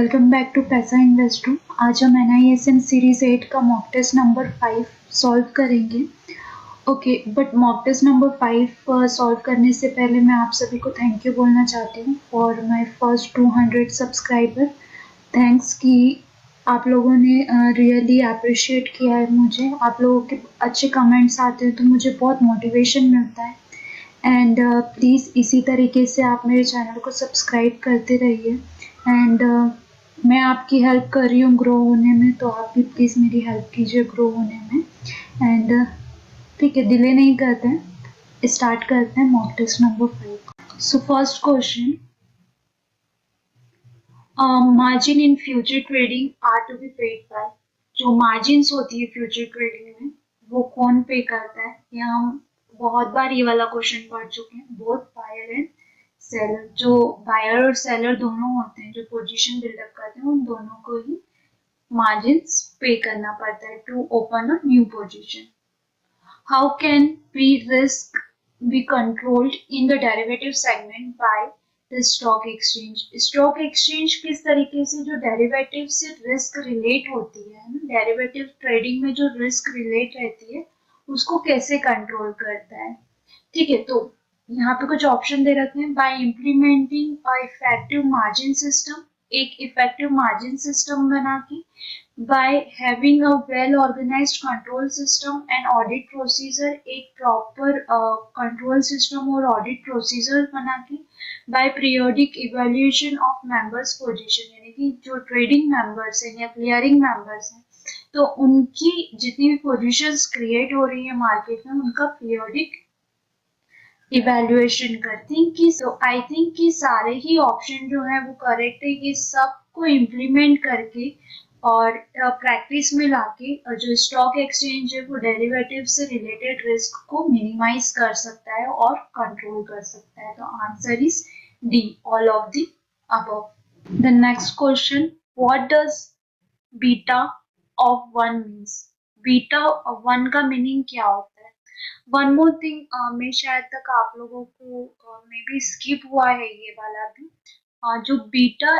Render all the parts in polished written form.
Welcome back to Paisa invest room. आज हम NISM series 8 का मॉक टेस्ट नंबर 5 सॉल्व करेंगे। Okay, but mock test number 5 solve करने से पहले मैं आप सभी को थैंक यू बोलना चाहती हूँ for my first 200 subscriber. Thanks कि आप लोगों ने रियली अप्रिशिएट किया है मुझे। आप लोगों के अच्छे कमेंट्स आते हैं तो मुझे बहुत मोटिवेशन मिलता है। एंड प्लीज़ इसी तरीके से आप मेरे चैनल को सब्सक्राइब करते रहिए। एंड मैं आपकी हेल्प कर रही हूँ ग्रो होने में, तो आप भी प्लीज़ मेरी हेल्प कीजिए ग्रो होने में। एंड ठीक है, डिले नहीं करते हैं, स्टार्ट करते हैं mock test number 5। So first question, margin in future trading are to be paid by. जो मार्जिन्स होती है फ्यूचर ट्रेडिंग में वो कौन पे करता है? ये हम बहुत बार ये वाला क्वेश्चन पढ़ चुके हैं। बोथ बायर एंड सेलर, जो बायर और सेलर दोनों होते हैं जो पोजीशन बिल्डअप करते हैं, उन दोनों को ही मार्जिन्स पे करना पड़ता है to open a new position. How can we risk be controlled in the derivative segment by the stock exchange? Stock exchange किस तरीके से जो डेरिवेटिव से रिस्क रिलेट होती है ना, डेरिवेटिव ट्रेडिंग में जो रिस्क रिलेट रहती है उसको कैसे कंट्रोल करता है? ठीक है, तो यहाँ पे कुछ ऑप्शन दे रखे हैं। बाय इम्प्लीमेंटिंग अ इफेक्टिव मार्जिन सिस्टम, एक इफेक्टिव मार्जिन सिस्टम बना के, by having a well organized control system and audit procedure, एक proper control system और audit procedure बना के, by periodic evaluation of members position, यानी कि जो trading members हैं या clearing members हैं तो उनकी जितनी भी पोजीशंस क्रिएट हो रही है मार्केट में उनका पीरियोडिक इवेल्युएशन करते हैं कि आई थिंक कि सारे ही ऑप्शन जो है वो करेक्ट है। ये सबको इम्प्लीमेंट करके और प्रैक्टिस में लाके जो स्टॉक एक्सचेंज है वो डेरिवेटिव से रिलेटेड रिस्क को मिनिमाइज कर सकता है और कंट्रोल कर सकता है। तो answer is D, all of the above. The next question, what does beta of one means? Beta one का मीनिंग क्या होता है? वन मोर थिंग, मैं शायद तक आप लोगों को मे बी स्किप हुआ है ये वाला भी। जो बीटा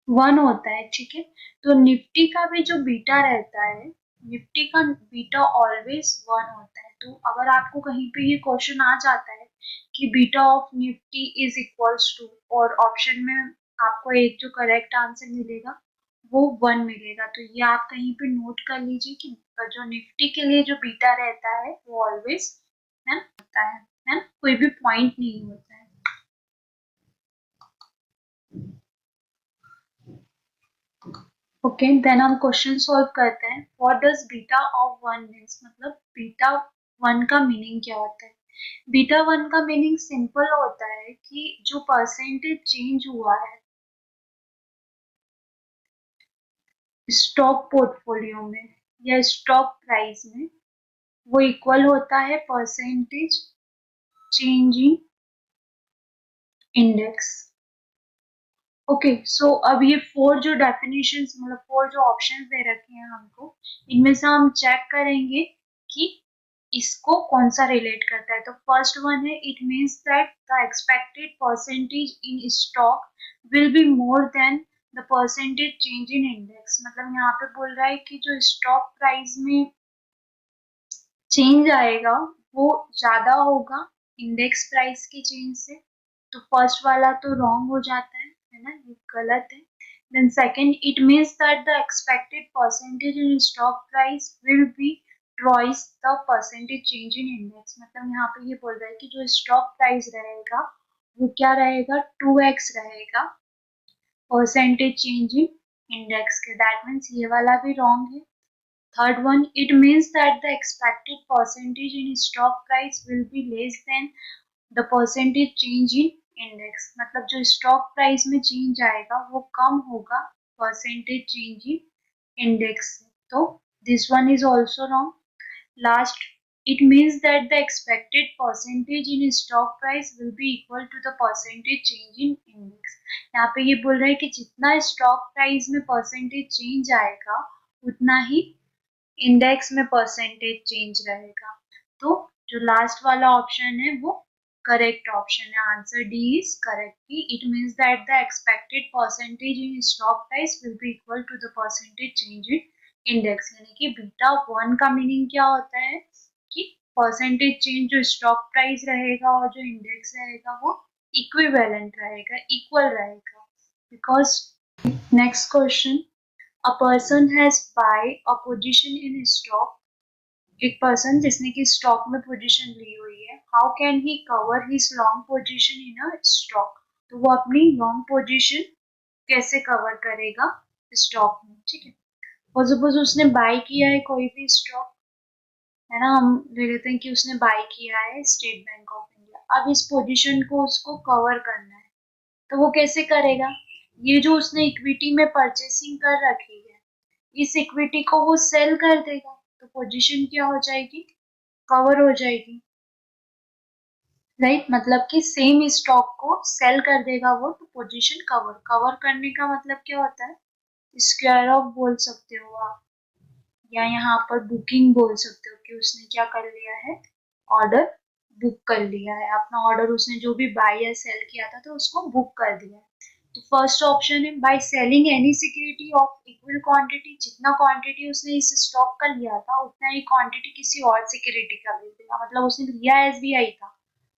वन होता है, ठीक है, तो निफ्टी का भी जो बीटा रहता है, निफ्टी का बीटा ऑलवेज वन होता है। तो अगर आपको कहीं पे ये क्वेश्चन आ जाता है कि beta of Nifty is equals to, और ऑप्शन में आपको एक जो करेक्ट आंसर मिलेगा वो वन मिलेगा, तो ये आप कहीं पे नोट कर लीजिए कि जो निफ्टी के लिए जो बीटा रहता है वो ऑलवेज होता है ना, कोई भी पॉइंट नहीं होता है। ओके, देन हम क्वेश्चन सॉल्व करते हैं। What does beta of one means? मतलब बीटा वन का मीनिंग क्या होता है? बीटा वन का मीनिंग सिंपल होता है कि जो परसेंटेज चेंज हुआ है स्टॉक पोर्टफोलियो में या स्टॉक प्राइस में वो इक्वल होता है percentage change in index. Okay, so अब ये फोर जो डेफिनेशंस, मतलब फोर जो ऑप्शंस दे रखे हैं हमको, इनमें से हम चेक करेंगे कि इसको कौन सा रिलेट करता है। तो फर्स्ट वन है, it means that the expected percentage in stock will be more than the percentage change in index. मतलब यहाँ पे बोल रहा है कि जो स्टॉक प्राइस में चेंज आएगा वो ज्यादा होगा इंडेक्स प्राइस के चेंज से। तो फर्स्ट वाला तो रॉन्ग हो जाता है ना, ये गलत है। Then second, it means that the expected percentage in stock price will be twice the percentage change in index. मतलब यहाँ पे ये बोल रहा है कि जो स्टॉक प्राइस रहेगा वो क्या रहेगा, 2x रहेगा परसेंटेज चेंज इन इंडेक्स के। दैट मीन्स ये वाला भी रॉन्ग है। Third one, it means that the expected percentage in stock price will be less than the percentage change in index। मतलब जो stock price में change आएगा वो कम होगा percentage change in index से। तो this one is also wrong। Last, it means that the expected percentage in stock price will be equal to the percentage change in index। यहाँ पे ये बोल रहा है कि जितना stock price में percentage change आएगा उतना ही इंडेक्स में परसेंटेज चेंज रहेगा। तो जो लास्ट वाला ऑप्शन है वो करेक्ट ऑप्शन है, answer D is correct. It means that the expected percentage in stock price will be equal to the percentage change in index, यानी कि बीटा 1 का मीनिंग क्या होता है कि परसेंटेज चेंज जो स्टॉक प्राइस रहेगा और जो इंडेक्स रहेगा वो इक्विवेलेंट रहेगा, इक्वल रहेगा। Because next question, a person has buy a position in stock, एक पर्सन जिसने कि स्टॉक में पोजीशन ली हुई है, how can he cover his long position in a stock, तो वो अपनी लॉन्ग पोजीशन कैसे कवर करेगा स्टॉक में, ठीक है। और सपोज उसने बाय किया है कोई भी स्टॉक, है ना, हम ले लेते हैं कि उसने बाय किया है स्टेट बैंक ऑफ इंडिया, अब इस पोजीशन को उसको कवर करना है, तो वो कैसे करेगा, ये जो उसने इक्विटी में परचेसिंग कर रखी है, इस इक्विटी को वो सेल कर देगा, तो पोजीशन क्या हो जाएगी, कवर हो जाएगी, राइट। मतलब कि सेम स्टॉक को सेल कर देगा वो, तो पोजीशन कवर, कवर करने का मतलब क्या होता है, स्क्वायर ऑफ बोल सकते हो आप, या यहाँ पर बुकिंग बोल सकते हो कि उसने क्या कर लिया है, ऑर्डर बुक कर लिया है, अपना ऑर्डर उसने जो भी बाय या सेल किया था तो उसको बुक कर दिया है। तो फर्स्ट ऑप्शन है by selling any security of equal quantity, जितना क्वांटिटी उसने इस स्टॉक का लिया था उतना ही क्वांटिटी किसी और सिक्योरिटी का ले देगा, मतलब उसने लिया एसबीआई था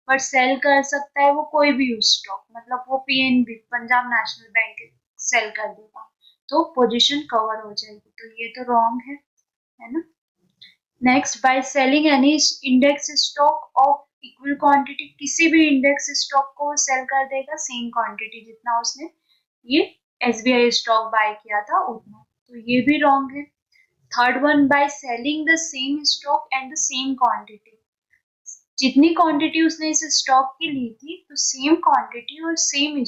बट सेल कर सकता है वो कोई भी स्टॉक, मतलब वो PNB Punjab national bank sell कर देगा, तो पोजीशन कवर हो जाएगी, तो ये तो रॉन्ग है ना। Next, by selling any index stock of equal quantity, किसी भी इंडेक्स स्टॉक को सेल कर देगा सेम क्वांटिटी जितना उसने ये एसबीआई स्टॉक बाय किया था उतना, तो ये भी रॉन्ग है। Third one, by selling the same stock and the same quantity, जितनी क्वांटिटी उसने इस स्टॉक की ली थी तो सेम क्वांटिटी और सेम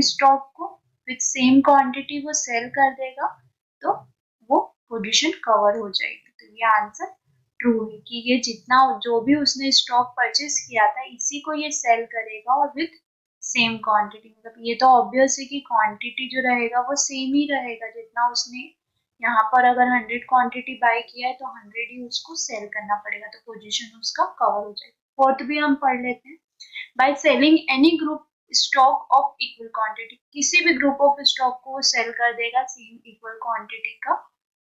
स्टॉक को विद सेम क्वांटिटी वो सेल कर देगा, तो वो पोजीशन कवर हो जाएगी, तो ये आंसर ट्रू है कि ये जितना जो भी उसने स्टॉक परचेस किया था इसी को ये सेल करेगा और विद सेम क्वांटिटी, मतलब ये तो ऑब्वियस है कि क्वांटिटी जो रहेगा वो सेम ही रहेगा, जितना उसने यहाँ पर अगर 100 क्वांटिटी बाय किया है तो 100 ही उसको सेल करना पड़ेगा, तो पोजीशन उसका कवर हो जाएगा। फोर्थ भी हम पढ़ लेते हैं, by selling any group stock of equal quantity, किसी भी ग्रुप ऑफ स्टॉक को सेल कर देगा सेम इक्वल क्वांटिटी का,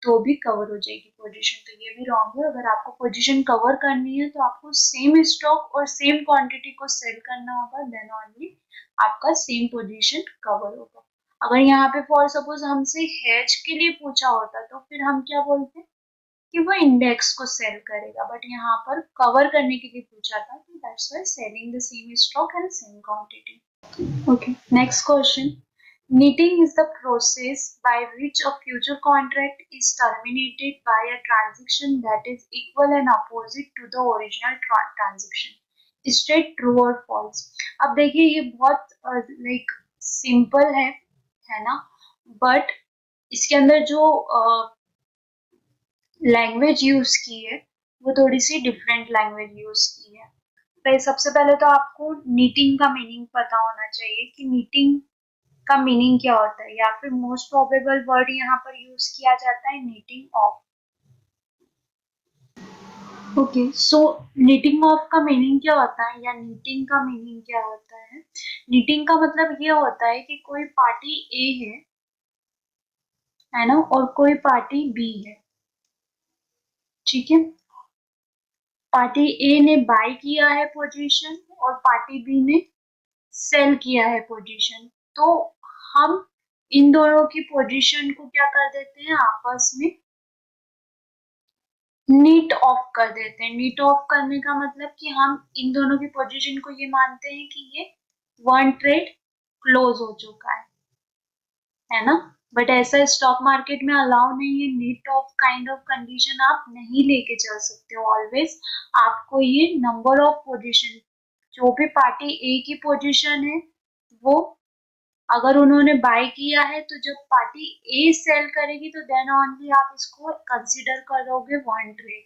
तो भी कवर हो जाएगी पोजीशन, तो ये भी रॉन्ग है। अगर आपको पोजीशन कवर करनी है तो आपको सेम स्टॉक और सेम क्वांटिटी को सेल करना होगा, देन ओनली आपका सेम पोजीशन कवर होगा। अगर यहाँ पे फॉर सपोज हमसे हेज के लिए पूछा होता तो फिर हम क्या बोलते कि वो इंडेक्स को सेल करेगा, बट यहाँ पर कवर करने के लिए पूछा था, तो that's why selling the same stock and same quantity. Okay, next question. Knitting is the process by which a future contract is terminated by a transaction that is equal and opposite to the original transaction. State true or false. अब देखिए ये बहुत like simple है ना, but इसके अंदर जो language use की है वो थोड़ी सी डिफरेंट लैंग्वेज यूज की है। तो सबसे पहले तो आपको नीटिंग का मीनिंग पता होना चाहिए कि नीटिंग का मीनिंग क्या होता है, या फिर मोस्ट प्रोबेबल वर्ड यहाँ पर यूज किया जाता है knitting of. Okay, so knitting of का मीनिंग क्या होता है या नीटिंग का मीनिंग क्या होता है, नीटिंग का मतलब ये होता है कि कोई पार्टी ए है ना, और कोई पार्टी बी है, ठीक है। पार्टी ए ने बाय किया है पोजीशन और पार्टी बी ने सेल किया है पोजीशन, तो हम इन दोनों की पोजीशन को क्या कर देते हैं, आपस में नीट ऑफ कर देते हैं। नीट ऑफ करने का मतलब कि हम इन दोनों की पोजीशन को ये मानते हैं कि ये वन ट्रेड क्लोज हो चुका है ना। बट ऐसा स्टॉक मार्केट में अलाउ नहीं है, neat off kind of condition आप नहीं लेके चल सकते हो। ऑलवेज आपको ये नंबर ऑफ पोजीशन, जो भी पार्टी ए की पोजीशन है वो अगर उन्होंने बाय किया है, तो जब पार्टी ए सेल करेगी तो देन ओनली आप इसको कंसीडर करोगे वन ट्रेड,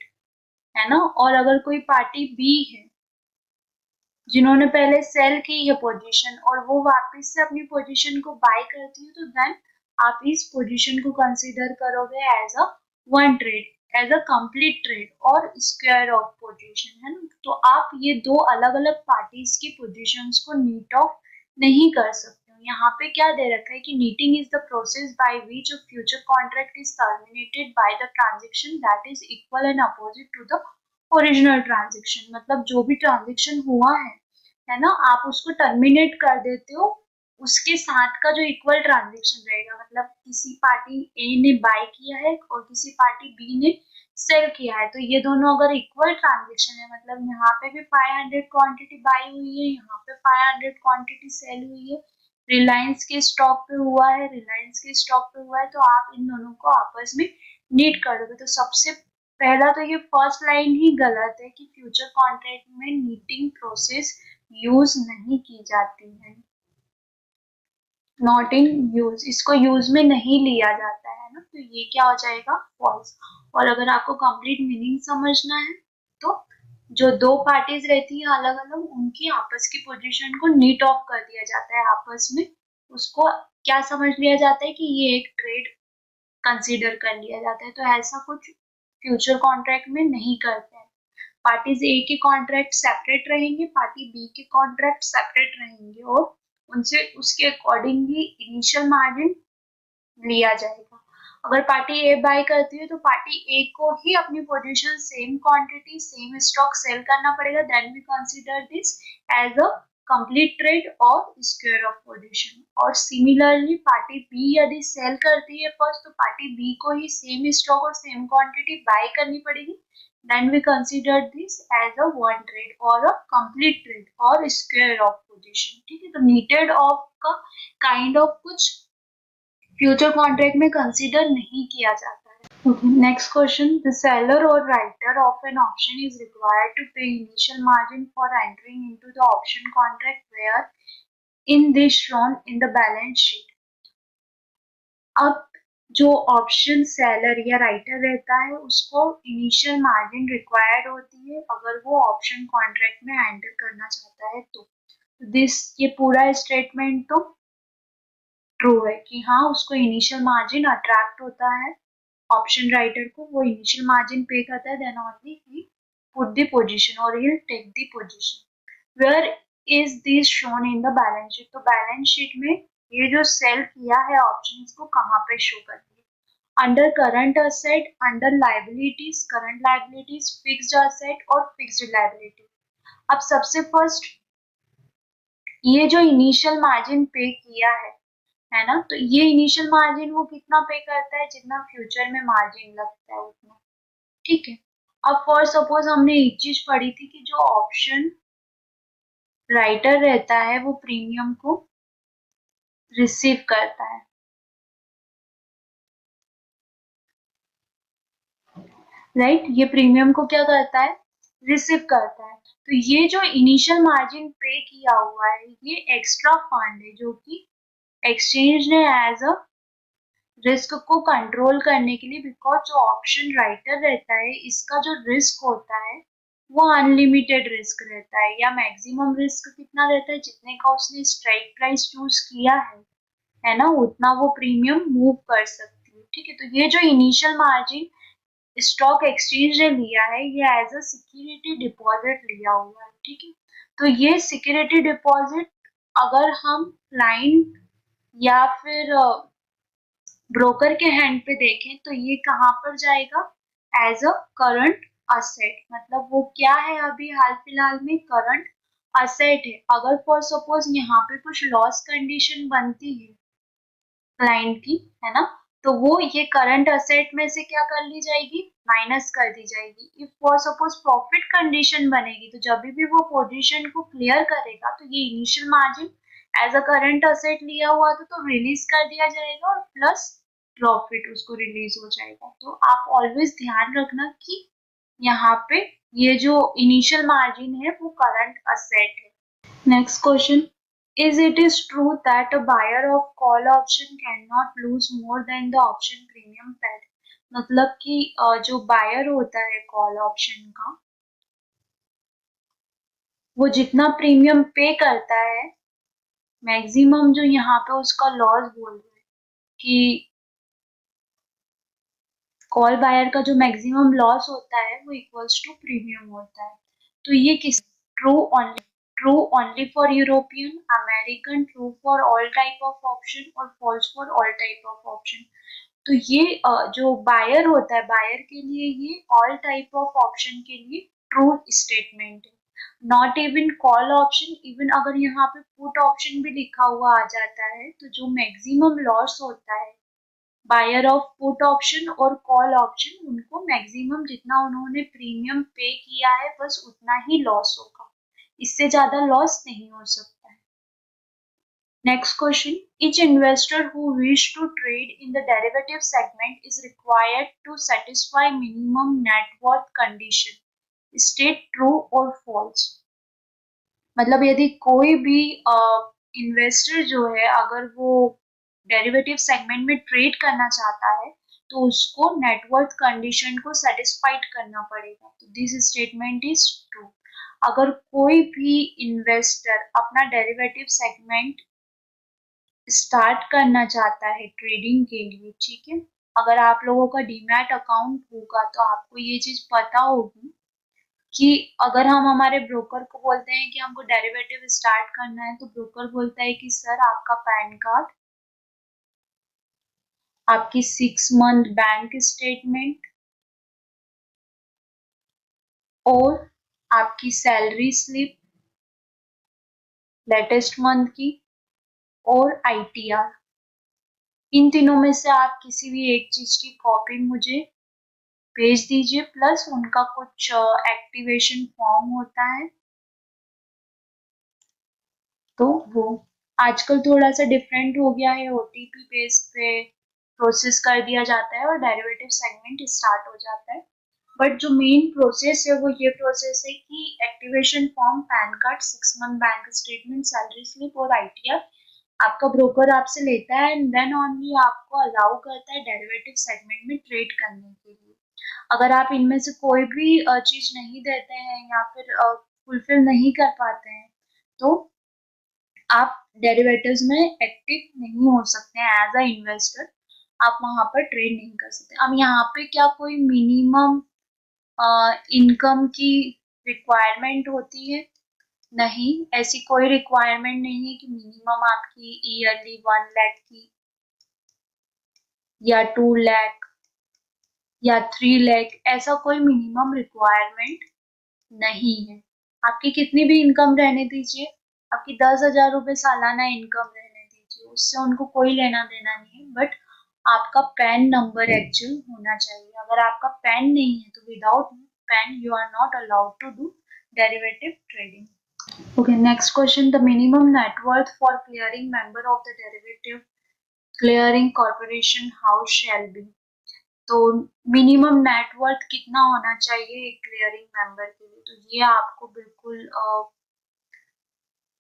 है ना। और अगर कोई पार्टी बी है जिन्होंने पहले सेल की है पोजीशन और वो वापस से अपनी पोजीशन को बाय करती है, तो देन आप इस पोजीशन को कंसीडर करोगे as a one trade. As a complete trade और स्क्वायर ऑफ पोजीशन, है ना। तो आप ये दो अलग अलग पार्टीज की पोजीशंस को नीट ऑफ नहीं कर सकते हो। यहाँ पे क्या दे रखा है कि netting is the process by which a future contract is terminated by the transaction that is equal and opposite to the original transaction. मतलब जो भी ट्रांजेक्शन हुआ है ना, आप उसको टर्मिनेट कर देते हो उसके साथ का जो इक्वल ट्रांजेक्शन रहेगा। मतलब किसी पार्टी ए ने बाय किया है और किसी पार्टी बी ने सेल किया है, तो ये दोनों अगर इक्वल ट्रांजेक्शन है, मतलब यहाँ पे भी 500 क्वांटिटी बाय हुई है, यहाँ पे 500 क्वांटिटी सेल हुई है, रिलायंस के स्टॉक पे हुआ है, रिलायंस के स्टॉक पे हुआ है, तो आप इन दोनों को आपस में नीट कर दोगे। तो सबसे पहला तो ये फर्स्ट लाइन ही गलत है कि फ्यूचर कॉन्ट्रैक्ट में नीटिंग प्रोसेस यूज नहीं की जाती है, नॉट इन यूज, इसको यूज में नहीं लिया जाता है ना, तो ये क्या हो जाएगा, फॉल्स। और अगर आपको कंप्लीट मीनिंग समझना है तो जो दो पार्टीज रहती है अलग अलग, उनकी आपस की पोजीशन को नीट ऑफ कर दिया जाता है आपस में, उसको क्या समझ लिया जाता है कि ये एक ट्रेड कंसीडर कर लिया जाता है। तो ऐसा कुछ फ्यूचर कॉन्ट्रैक्ट में नहीं करते हैं। पार्टीज ए के कॉन्ट्रैक्ट सेपरेट रहेंगे, पार्टी बी के कॉन्ट्रैक्ट सेपरेट रहेंगे और उनसे उसके अकॉर्डिंगली इनिशियल मार्जिन लिया जाएगा। अगर पार्टी ए बाय करती है तो पार्टी ए को ही अपनी position same quantity same stock sell करना पड़ेगा, then we consider this as a complete trade और स्क्वायर ऑफ पोजीशन। और सिमिलरली पार्टी बी यदि सेल करती है फर्स्ट, तो पार्टी बी को ही सेम स्टॉक और सेम क्वांटिटी बाय करनी पड़ेगी, then we consider this as a one trade or a complete trade और square of position। ठीक है, तो needed of का kind of कुछ फ्यूचर कॉन्ट्रैक्ट में कंसीडर नहीं किया जाता है। Okay, next question, the seller or writer of an option is required to pay initial margin for entering into the option contract where in this shown in the balance sheet। अब जो option seller या writer रहता है उसको initial margin required होती है अगर वो ऑप्शन कॉन्ट्रैक्ट में एंटर करना चाहता है तो दिस ये पूरा स्टेटमेंट तो ट्रू है कि हाँ उसको इनिशियल मार्जिन अट्रैक्ट होता है, ऑप्शन राइटर को वो इनिशियल मार्जिन पे करता है, then only he put the position और he take the position. Where is this shown in the balance sheet, तो बैलेंस शीट में ये जो सेल किया है ऑप्शन को कहाँ पे शो कर दिए, under current asset, under liabilities, current liabilities, fixed asset और फिक्स्ड लाइबिलिटी। अब सबसे फर्स्ट ये जो इनिशियल मार्जिन पे किया है ना, तो ये इनिशियल मार्जिन वो कितना पे करता है, जितना फ्यूचर में मार्जिन लगता है उतना। ठीक है, अब फॉर सपोज हमने एक चीज पढ़ी थी कि जो ऑप्शन राइटर रहता है वो प्रीमियम को रिसीव करता है, राइट, ये प्रीमियम को क्या करता है, रिसीव करता है। तो ये जो इनिशियल मार्जिन पे किया हुआ है ये एक्स्ट्रा फंड है जो कि एक्सचेंज ने एज अ रिस्क को कंट्रोल करने के लिए, बिकॉज जो ऑप्शन राइटर रहता है इसका जो रिस्क होता है वो अनलिमिटेड रिस्क रहता है, या मैक्सिमम रिस्क कितना रहता है, जितने का उसने स्ट्राइक प्राइस चूज किया है ना, उतना वो प्रीमियम मूव कर सकती है। ठीक है, तो ये जो इनिशियल मार्जिन स्टॉक एक्सचेंज ने लिया है ये एज अ सिक्योरिटी डिपॉजिट लिया हुआ है। ठीक है, तो ये सिक्योरिटी डिपॉजिट अगर हम क्लाइंट या फिर ब्रोकर के हैंड पे देखें तो ये कहाँ पर जाएगा, एज अ करंट असेट, मतलब वो क्या है अभी हाल फिलहाल में करंट असेट है। अगर फॉर सपोज यहाँ पे कुछ लॉस कंडीशन बनती है क्लाइंट की, है ना, तो वो ये करंट असेट में से क्या कर ली जाएगी, माइनस कर दी जाएगी। If for suppose profit condition बनेगी तो जब भी वो पोजीशन को क्लियर करेगा तो ये initial margin as a current asset लिया हुआ था तो रिलीज कर दिया जाएगा और प्लस प्रॉफिट उसको रिलीज हो जाएगा। तो आप ऑलवेज ध्यान रखना कि यहाँ पे ये जो इनिशियल मार्जिन है वो करंट असेट है। Next question, is it is true that a buyer of call option cannot lose more than the option premium paid। मतलब कि जो बायर होता है कॉल ऑप्शन का वो जितना प्रीमियम पे करता है मैक्सिमम जो यहाँ पे उसका लॉस बोल रहे हैं कि कॉल बायर का जो मैक्सिमम लॉस होता है वो इक्वल्स टू प्रीमियम होता है। तो ये किस true only for European, American, true for all type of option और false for all type of option. तो ये जो बायर होता है, बायर के लिए ये ऑल टाइप ऑफ ऑप्शन के लिए ट्रू स्टेटमेंट है। Not even call option, even अगर यहाँ पे पुट ऑप्शन भी लिखा हुआ आ जाता है तो जो मैक्सिमम लॉस होता है बायर ऑफ पुट ऑप्शन और कॉल ऑप्शन, उनको मैक्सिमम जितना उन्होंने प्रीमियम पे किया है बस उतना ही लॉस होगा, इससे ज्यादा लॉस नहीं हो सकता है। Next question. Each investor who wish to trade in the derivative segment is required to satisfy minimum net worth condition. State true or false. मतलब यदि कोई भी इन्वेस्टर जो है अगर वो डेरिवेटिव सेगमेंट में ट्रेड करना चाहता है तो उसको नेटवर्थ कंडीशन को सेटिस्फाइड करना पड़ेगा। तो दिस स्टेटमेंट इज ट्रू। अगर कोई भी इन्वेस्टर अपना डेरिवेटिव सेगमेंट स्टार्ट करना चाहता है ट्रेडिंग के लिए, ठीक है, अगर आप लोगों का डीमैट अकाउंट होगा तो आपको ये चीज पता होगी कि अगर हम हमारे ब्रोकर को बोलते हैं कि हमको डेरिवेटिव स्टार्ट करना है तो ब्रोकर बोलता है कि सर आपका पैन कार्ड, आपकी 6 मंथ बैंक स्टेटमेंट और आपकी सैलरी स्लिप लेटेस्ट मंथ की और आईटीआर, इन तीनों में से आप किसी भी एक चीज की कॉपी मुझे भेज दीजिए, प्लस उनका कुछ एक्टिवेशन फॉर्म होता है। तो वो आजकल थोड़ा सा डिफरेंट हो गया है, ओटीपी बेस पे प्रोसेस कर दिया जाता है और डेरिवेटिव सेगमेंट स्टार्ट हो जाता है। बट जो मेन प्रोसेस है वो ये प्रोसेस है कि activation form, pan card, 6 month bank statement, salary slip और आईटीआर आपका ब्रोकर आपसे लेता है एंड देन ओनली आपको अलाउ करता है डेरिवेटिव सेगमेंट में ट्रेड करने के लिए। अगर आप इनमें से कोई भी चीज नहीं देते हैं या फिर फुलफिल नहीं कर पाते हैं तो आप डेरिवेटिव्स में एक्टिव नहीं हो सकते हैं एज अ इन्वेस्टर, आप वहां पर ट्रेड नहीं कर सकते। अब यहाँ पे क्या कोई मिनिमम इनकम की रिक्वायरमेंट होती है? नहीं, ऐसी कोई रिक्वायरमेंट नहीं है कि मिनिमम आपकी ईयरली 1 लाख की या 2 लाख या 3 लाख, ऐसा कोई मिनिमम रिक्वायरमेंट नहीं है। आपकी कितनी भी इनकम रहने दीजिए, आपकी 10,000 रुपये सालाना इनकम रहने दीजिए, उससे उनको कोई लेना देना नहीं है। बट आपका पैन नंबर एक्चुअल होना चाहिए। अगर आपका पैन नहीं है तो without PAN you are not allowed to do derivative trading. Okay, next question. The minimum net worth for clearing member of the derivative clearing corporation house shall be. तो minimum net worth कितना होना चाहिए एक clearing member के लिए? तो ये आपको बिल्कुल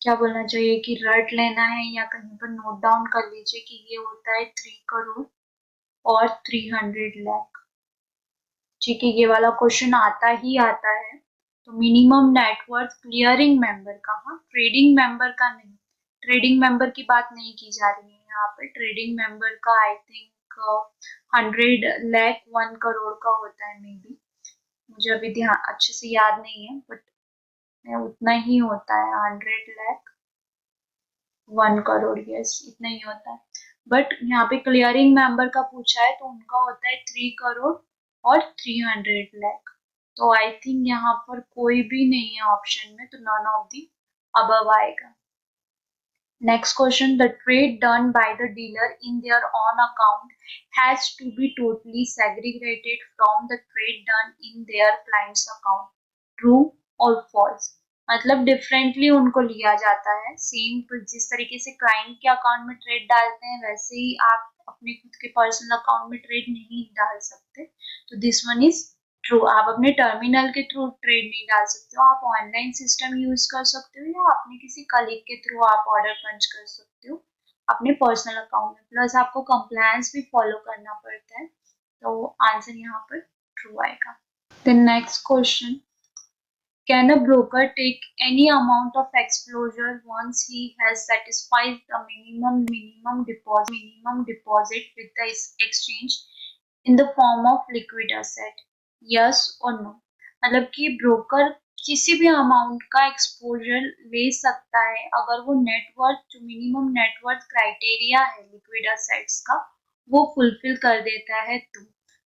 क्या बोलना चाहिए कि रट लेना है या कहीं पर नोट डाउन कर लीजिए कि ये होता है 3 करोड़ और 300 लाख। ठीक है, ये वाला क्वेश्चन आता ही आता है। तो मिनिमम नेटवर्थ क्लियरिंग मेंबर का, हाँ, ट्रेडिंग मेंबर का नहीं, ट्रेडिंग मेंबर की बात नहीं की जा रही है यहाँ पे। ट्रेडिंग मेंबर का आई थिंक 100 लाख 1 करोड़ का होता है, मे बी, मुझे अभी ध्यान अच्छे से याद नहीं है, बट उतना ही होता है। 100 लाख 1 करोड़, यस, इतना ही होता है। बट यहाँ पे क्लियरिंग मेंबर का पूछा है तो उनका होता है 3 करोड़ और 300 लाख। तो आई थिंक यहाँ पर कोई भी नहीं है ऑप्शन में, तो नॉन ऑफ दी अबव आएगा। Next question. The trade done by the dealer in their own account has to be totally segregated from the trade done in their client's account. True or false? मतलब differently उनको लिया जाता है। Same जिस तरीके से client के account में ट्रेड डालते हैं वैसे ही आप अपने खुद के पर्सनल अकाउंट में ट्रेड नहीं डाल सकते। तो दिस वन इज ट्रू। आप अपने टर्मिनल के थ्रू ट्रेड नहीं डाल सकते हो, आप ऑनलाइन सिस्टम यूज कर सकते हो या अपने किसी कलीग के थ्रू आप ऑर्डर पंच कर सकते हो अपने पर्सनल अकाउंट में। प्लस आपको कंप्लायंस भी फॉलो करना पड़ता है। तो आंसर यहाँ पर ट्रू आएगा। The next question, can a broker take any amount of exposure once he has satisfied the minimum deposit with the exchange in the form of liquid asset, yes और no. मतलब कि broker किसी भी amount का exposure ले सकता है अगर वो नेटवर्थ जो मिनिमम नेटवर्थ क्राइटेरिया है लिक्विड एसेट्स का वो फुलफिल कर देता है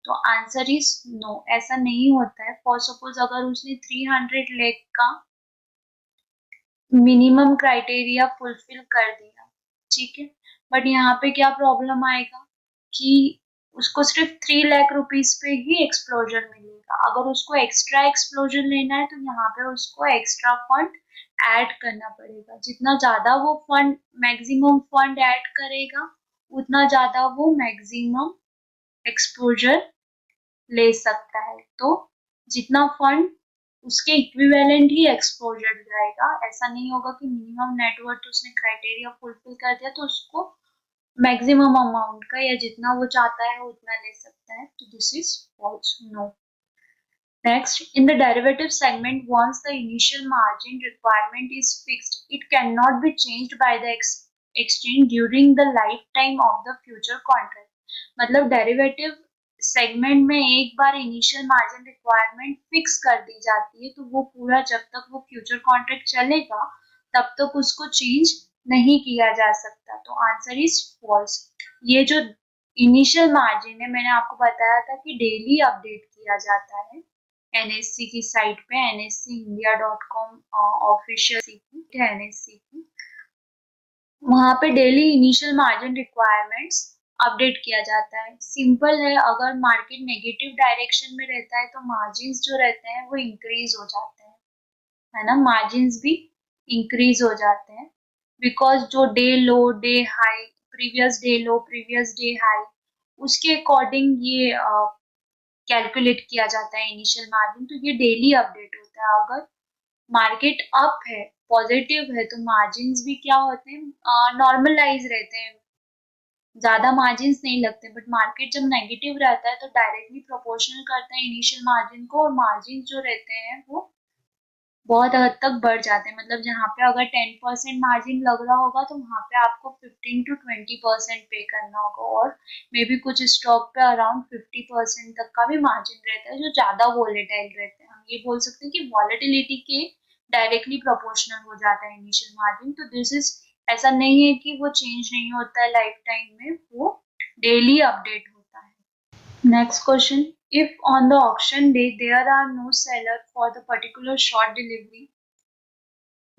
तो आंसर इज नो, ऐसा नहीं होता है। फॉर सपोज अगर उसने 300 लाख का मिनिमम क्राइटेरिया फुलफिल कर दिया, ठीक है, बट यहाँ पे क्या प्रॉब्लम आएगा कि उसको सिर्फ 3 लाख रुपीस पे ही एक्सप्लोजर मिलेगा। अगर उसको एक्स्ट्रा एक्सप्लोजर लेना है तो यहाँ पे उसको एक्स्ट्रा फंड ऐड करना पड़ेगा। जितना ज्यादा वो फंड मैक्सिमम फंड ऐड करेगा उतना ज्यादा वो मैक्सिमम एक्सपोजर ले सकता है। तो जितना फंड उसके इक्विवेलेंट ही एक्सपोजर जाएगा। ऐसा नहीं होगा कि मिनिमम नेटवर्थ उसने क्राइटेरिया फुलफिल कर दिया तो उसको मैक्सिमम अमाउंट का या जितना वो चाहता है उतना ले सकता है। तो this is false, no. Next, in the derivative segment, once the initial margin requirement is fixed, it cannot be changed by the exchange during the lifetime of the future contract. मतलब डेरिवेटिव सेगमेंट में एक बार initial margin requirement fix कर दी जाती है तो वो पूरा जब तक वो फ्यूचर कॉन्ट्रैक्ट चलेगा तब तक उसको चेंज नहीं किया जा सकता। तो आंसर इज फॉल्स। ये जो इनिशियल मार्जिन है मैंने आपको बताया था कि डेली अपडेट किया जाता है एनएससी की साइट पे, nsindia.com ऑफिशियल सीट है एनएससी की, वहां पे daily initial margin requirements update किया जाता है। सिंपल है, अगर मार्केट नेगेटिव डायरेक्शन में रहता है तो मार्जिन्स जो रहते हैं वो इंक्रीज हो जाते हैं, है ना, मार्जिन्स भी इंक्रीज हो जाते हैं बिकॉज जो डे लो डे हाई प्रीवियस डे लो प्रीवियस डे हाई उसके अकॉर्डिंग ये कैलकुलेट किया जाता है इनिशियल मार्जिन। तो ये डेली अपडेट होता है। अगर मार्केट अप है पॉजिटिव है तो मार्जिन्स भी क्या होते हैं नॉर्मलाइज रहते हैं, ज्यादा मार्जिन्स नहीं लगते। बट मार्केट जब नेगेटिव रहता है तो डायरेक्टली प्रोपोर्शनल करता है इनिशियल मार्जिन को और मार्जिन जो रहते हैं वो बहुत हद तक बढ़ जाते हैं। मतलब जहाँ पे अगर 10% मार्जिन लग रहा होगा तो वहाँ पे आपको 15 to 20% पे करना होगा और मे बी कुछ स्टॉक पे अराउंड 50% तक का भी मार्जिन रहता है जो ज्यादा वॉलेटाइल रहते हैं। हम ये बोल सकते हैं कि वॉलेटिलिटी के डायरेक्टली प्रोपोर्शनल हो जाता है इनिशियल मार्जिन। तो दिस इज, ऐसा नहीं है कि वो चेंज नहीं होता है लाइफ टाइम में, वो डेली अपडेट होता है। Next question. If on the auction day there are no seller for the particular short delivery,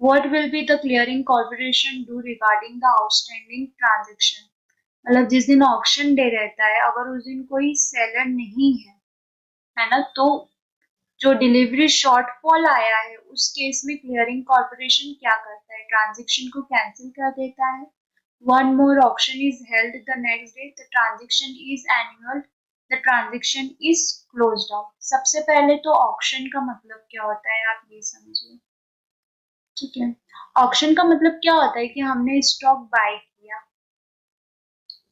what will be the clearing corporation do regarding the outstanding transaction? मतलब जिस दिन auction day रहता है अगर उस दिन कोई सेलर नहीं है ना, तो जो डिलीवरी शॉर्टफॉल आया है उस केस में क्लियरिंग कॉर्पोरेशन क्या करता है, ट्रांजेक्शन को कैंसिल कर देता है। One more auction is held the next day, the transaction is annual, the transaction is closed out. सबसे पहले तो ऑक्शन का मतलब क्या होता है आप ये समझिए, ठीक है। ऑक्शन का मतलब क्या होता है कि हमने स्टॉक बाय किया,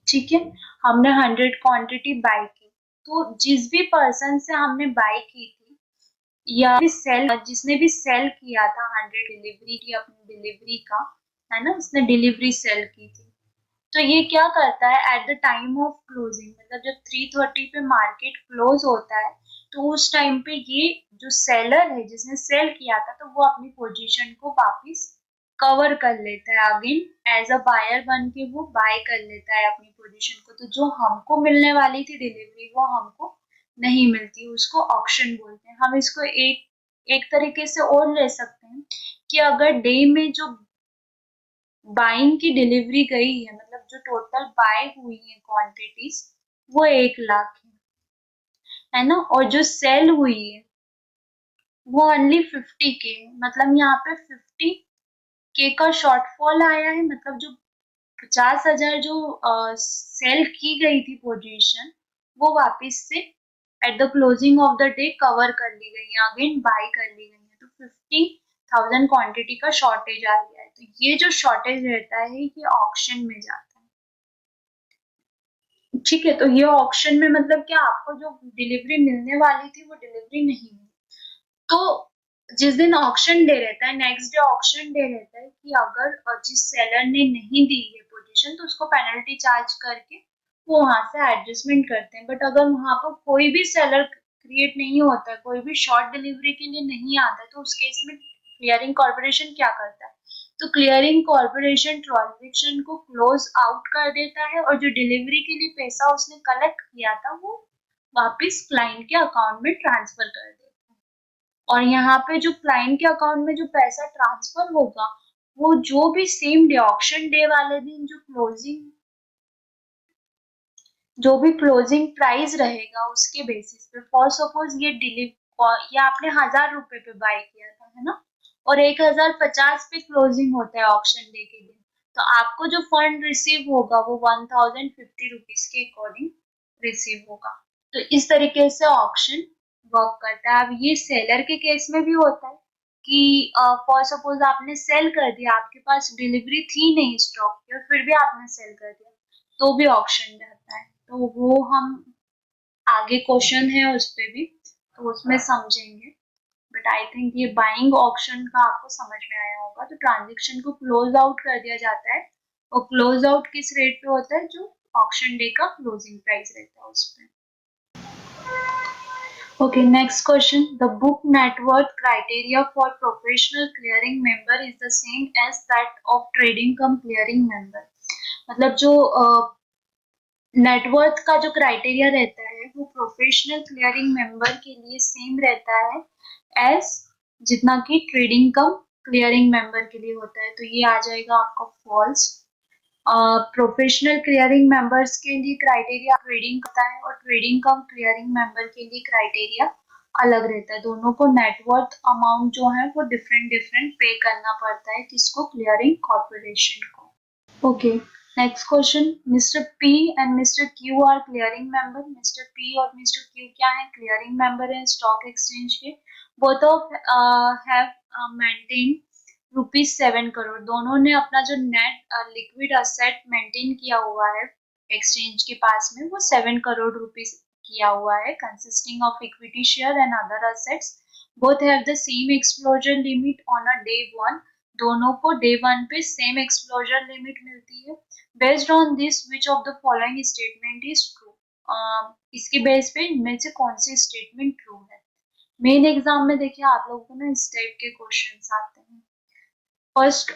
ठीक है, हमने 100 क्वांटिटी बाय की, तो जिस भी पर्सन से हमने बाय की थी या सेल जिसने भी सेल किया था 100 डिलीवरी की अपनी डिलीवरी का, है ना, उसने डिलीवरी सेल की थी, तो ये क्या करता है at the time of closing, मतलब जब 3:30 पे मार्केट क्लोज होता है तो उस टाइम पे ये जो सेलर है जिसने सेल किया था तो वो अपनी पोजीशन को वापस कवर कर लेता है, अगेन एज अ बायर बन के वो बाय कर लेता है अपनी पोजीशन को। तो जो हमको मिलने वाली थी डिलीवरी वो हमको नहीं मिलती, उसको ऑक्शन बोलते हैं। हम इसको एक तरीके से और ले सकते हैं कि अगर डे में जो बाइंग की डिलीवरी गई है, मतलब जो टोटल बाय हुई है क्वांटिटीज वो 1 लाख है ना, और जो सेल हुई है वो ओनली 50K, मतलब यहाँ पे 50K का शॉर्टफॉल आया है। मतलब जो 50,000 जो सेल की गई थी पोजीशन वो वापस से at the closing of the day cover कर ली गई है, अगेन बाय कर ली गई है। तो 50,000 क्वांटिटी का शॉर्टेज आ गया है। तो ये जो शॉर्टेज रहता है ये ऑक्शन में जाता है, ठीक है। तो ये ऑक्शन में मतलब क्या, आपको जो डिलीवरी मिलने वाली थी वो डिलीवरी नहीं मिली। तो जिस दिन ऑक्शन डे रहता है नेक्स्ट डे ऑक्शन डे रहता है कि अगर जिस सेलर ने नहीं दी है पोजीशन तो उसको पेनल्टी चार्ज करके वो वहां से एडजस्टमेंट करते हैं। बट अगर वहां पर कोई भी सेलर क्रिएट नहीं होता है, कोई भी शॉर्ट डिलीवरी के लिए नहीं आता है, तो उस केस में क्लियरिंग कॉर्पोरेशन क्या करता है? तो क्लियरिंग कॉर्पोरेशन ट्रांजेक्शन को क्लोज आउट कर देता है और जो डिलीवरी के लिए पैसा उसने कलेक्ट किया था वो वापस क्लाइंट के अकाउंट में ट्रांसफर कर देता है। और यहाँ पे जो क्लाइंट के अकाउंट में जो पैसा ट्रांसफर होगा वो जो भी सेम डे, ऑक्शन डे वाले दिन जो भी क्लोजिंग प्राइस रहेगा उसके बेसिस पे, फॉर सपोज ये आपने 1000 रुपए पे बाय किया था, है ना, और 1050 पे क्लोजिंग होता है ऑक्शन डे के दिन, तो आपको जो फंड रिसीव होगा वो 1050 रुपीज के अकॉर्डिंग रिसीव होगा। तो इस तरीके से ऑक्शन वर्क करता है। अब ये सेलर के केस में भी होता है कि फॉर सपोज आपने सेल कर दिया, आपके पास डिलीवरी थी नहीं स्टॉक की और फिर भी आपने सेल कर दिया, तो भी ऑक्शन रहता है। तो वो हम आगे क्वेश्चन है उस पे भी, तो उसमें समझेंगे। बट आई थिंक ये बाइंग ऑप्शन का आपको समझ में आया होगा। तो ट्रांजेक्शन को क्लोज आउट कर दिया जाता है और क्लोज आउट किस रेट पे होता है? जो ऑक्शन डे का क्लोजिंग प्राइस रहता है उस पे। Okay, next question. The book net worth criteria for professional clearing member is the same as that of trading cum clearing member. मतलब जो नेटवर्थ का जो क्राइटेरिया रहता है वो प्रोफेशनल क्लियरिंग मेंबर के लिए सेम रहता है एज जितना कि ट्रेडिंग कम क्लियरिंग मेंबर के लिए होता है। तो ये आ जाएगा आपका फॉल्स। प्रोफेशनल क्लियरिंग मेंबर्स के लिए क्राइटेरिया ट्रेडिंग करता है और ट्रेडिंग कम क्लियरिंग मेंबर के लिए क्राइटेरिया अलग रहता है। दोनों को नेटवर्थ अमाउंट जो है वो डिफरेंट डिफरेंट पे करना पड़ता है, किसको? क्लियरिंग कॉर्पोरेशन को। Okay, next question. Mr. P and Mr. Q are clearing member. Mr. P और Mr. Q क्या है? Clearing member है stock exchange के। Both of have maintained ₹7 crore। दोनों ने अपना जो net liquid asset maintain किया हुआ है exchange के पास में, वो 7 crore rupees किया हुआ है, consisting of equity share and other assets. Both have the same exposure limit on a day one। दोनों को डे वन पे सेम एक्सप्लोजर लिमिट मिलती है। Based on this which of the following statement is true? इसके base पे इनमें से कौन सी स्टेटमेंट ट्रू है? मेन एग्जाम में देखिए आप लोगों को ना इस टाइप के क्वेश्चंस आते हैं। First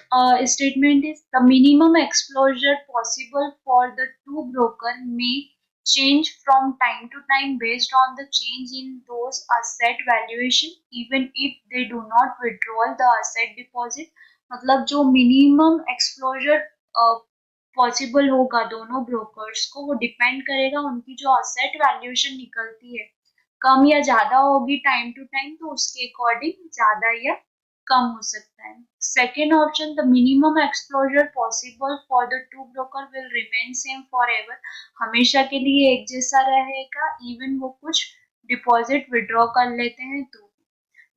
statement is the minimum एक्सप्लोजर possible for the two broker में change from time to time based on the change in those asset valuation even if they do not withdraw the asset deposit। मतलब जो minimum एक्सप्लोजर possible होगा दोनों brokers को, वो depend करेगा उनकी जो असेट वैल्यूएशन निकलती है कम या ज्यादा होगी टाइम टू टाइम, तो उसके अकॉर्डिंग ज्यादा या कम हो सकता है। Second option, the minimum एक्सप्लोजर possible for the two broker will remain same for ever. हमेशा के लिए एक जैसा रहेगा इवन वो कुछ डिपॉजिट विड्रॉ कर लेते हैं तो।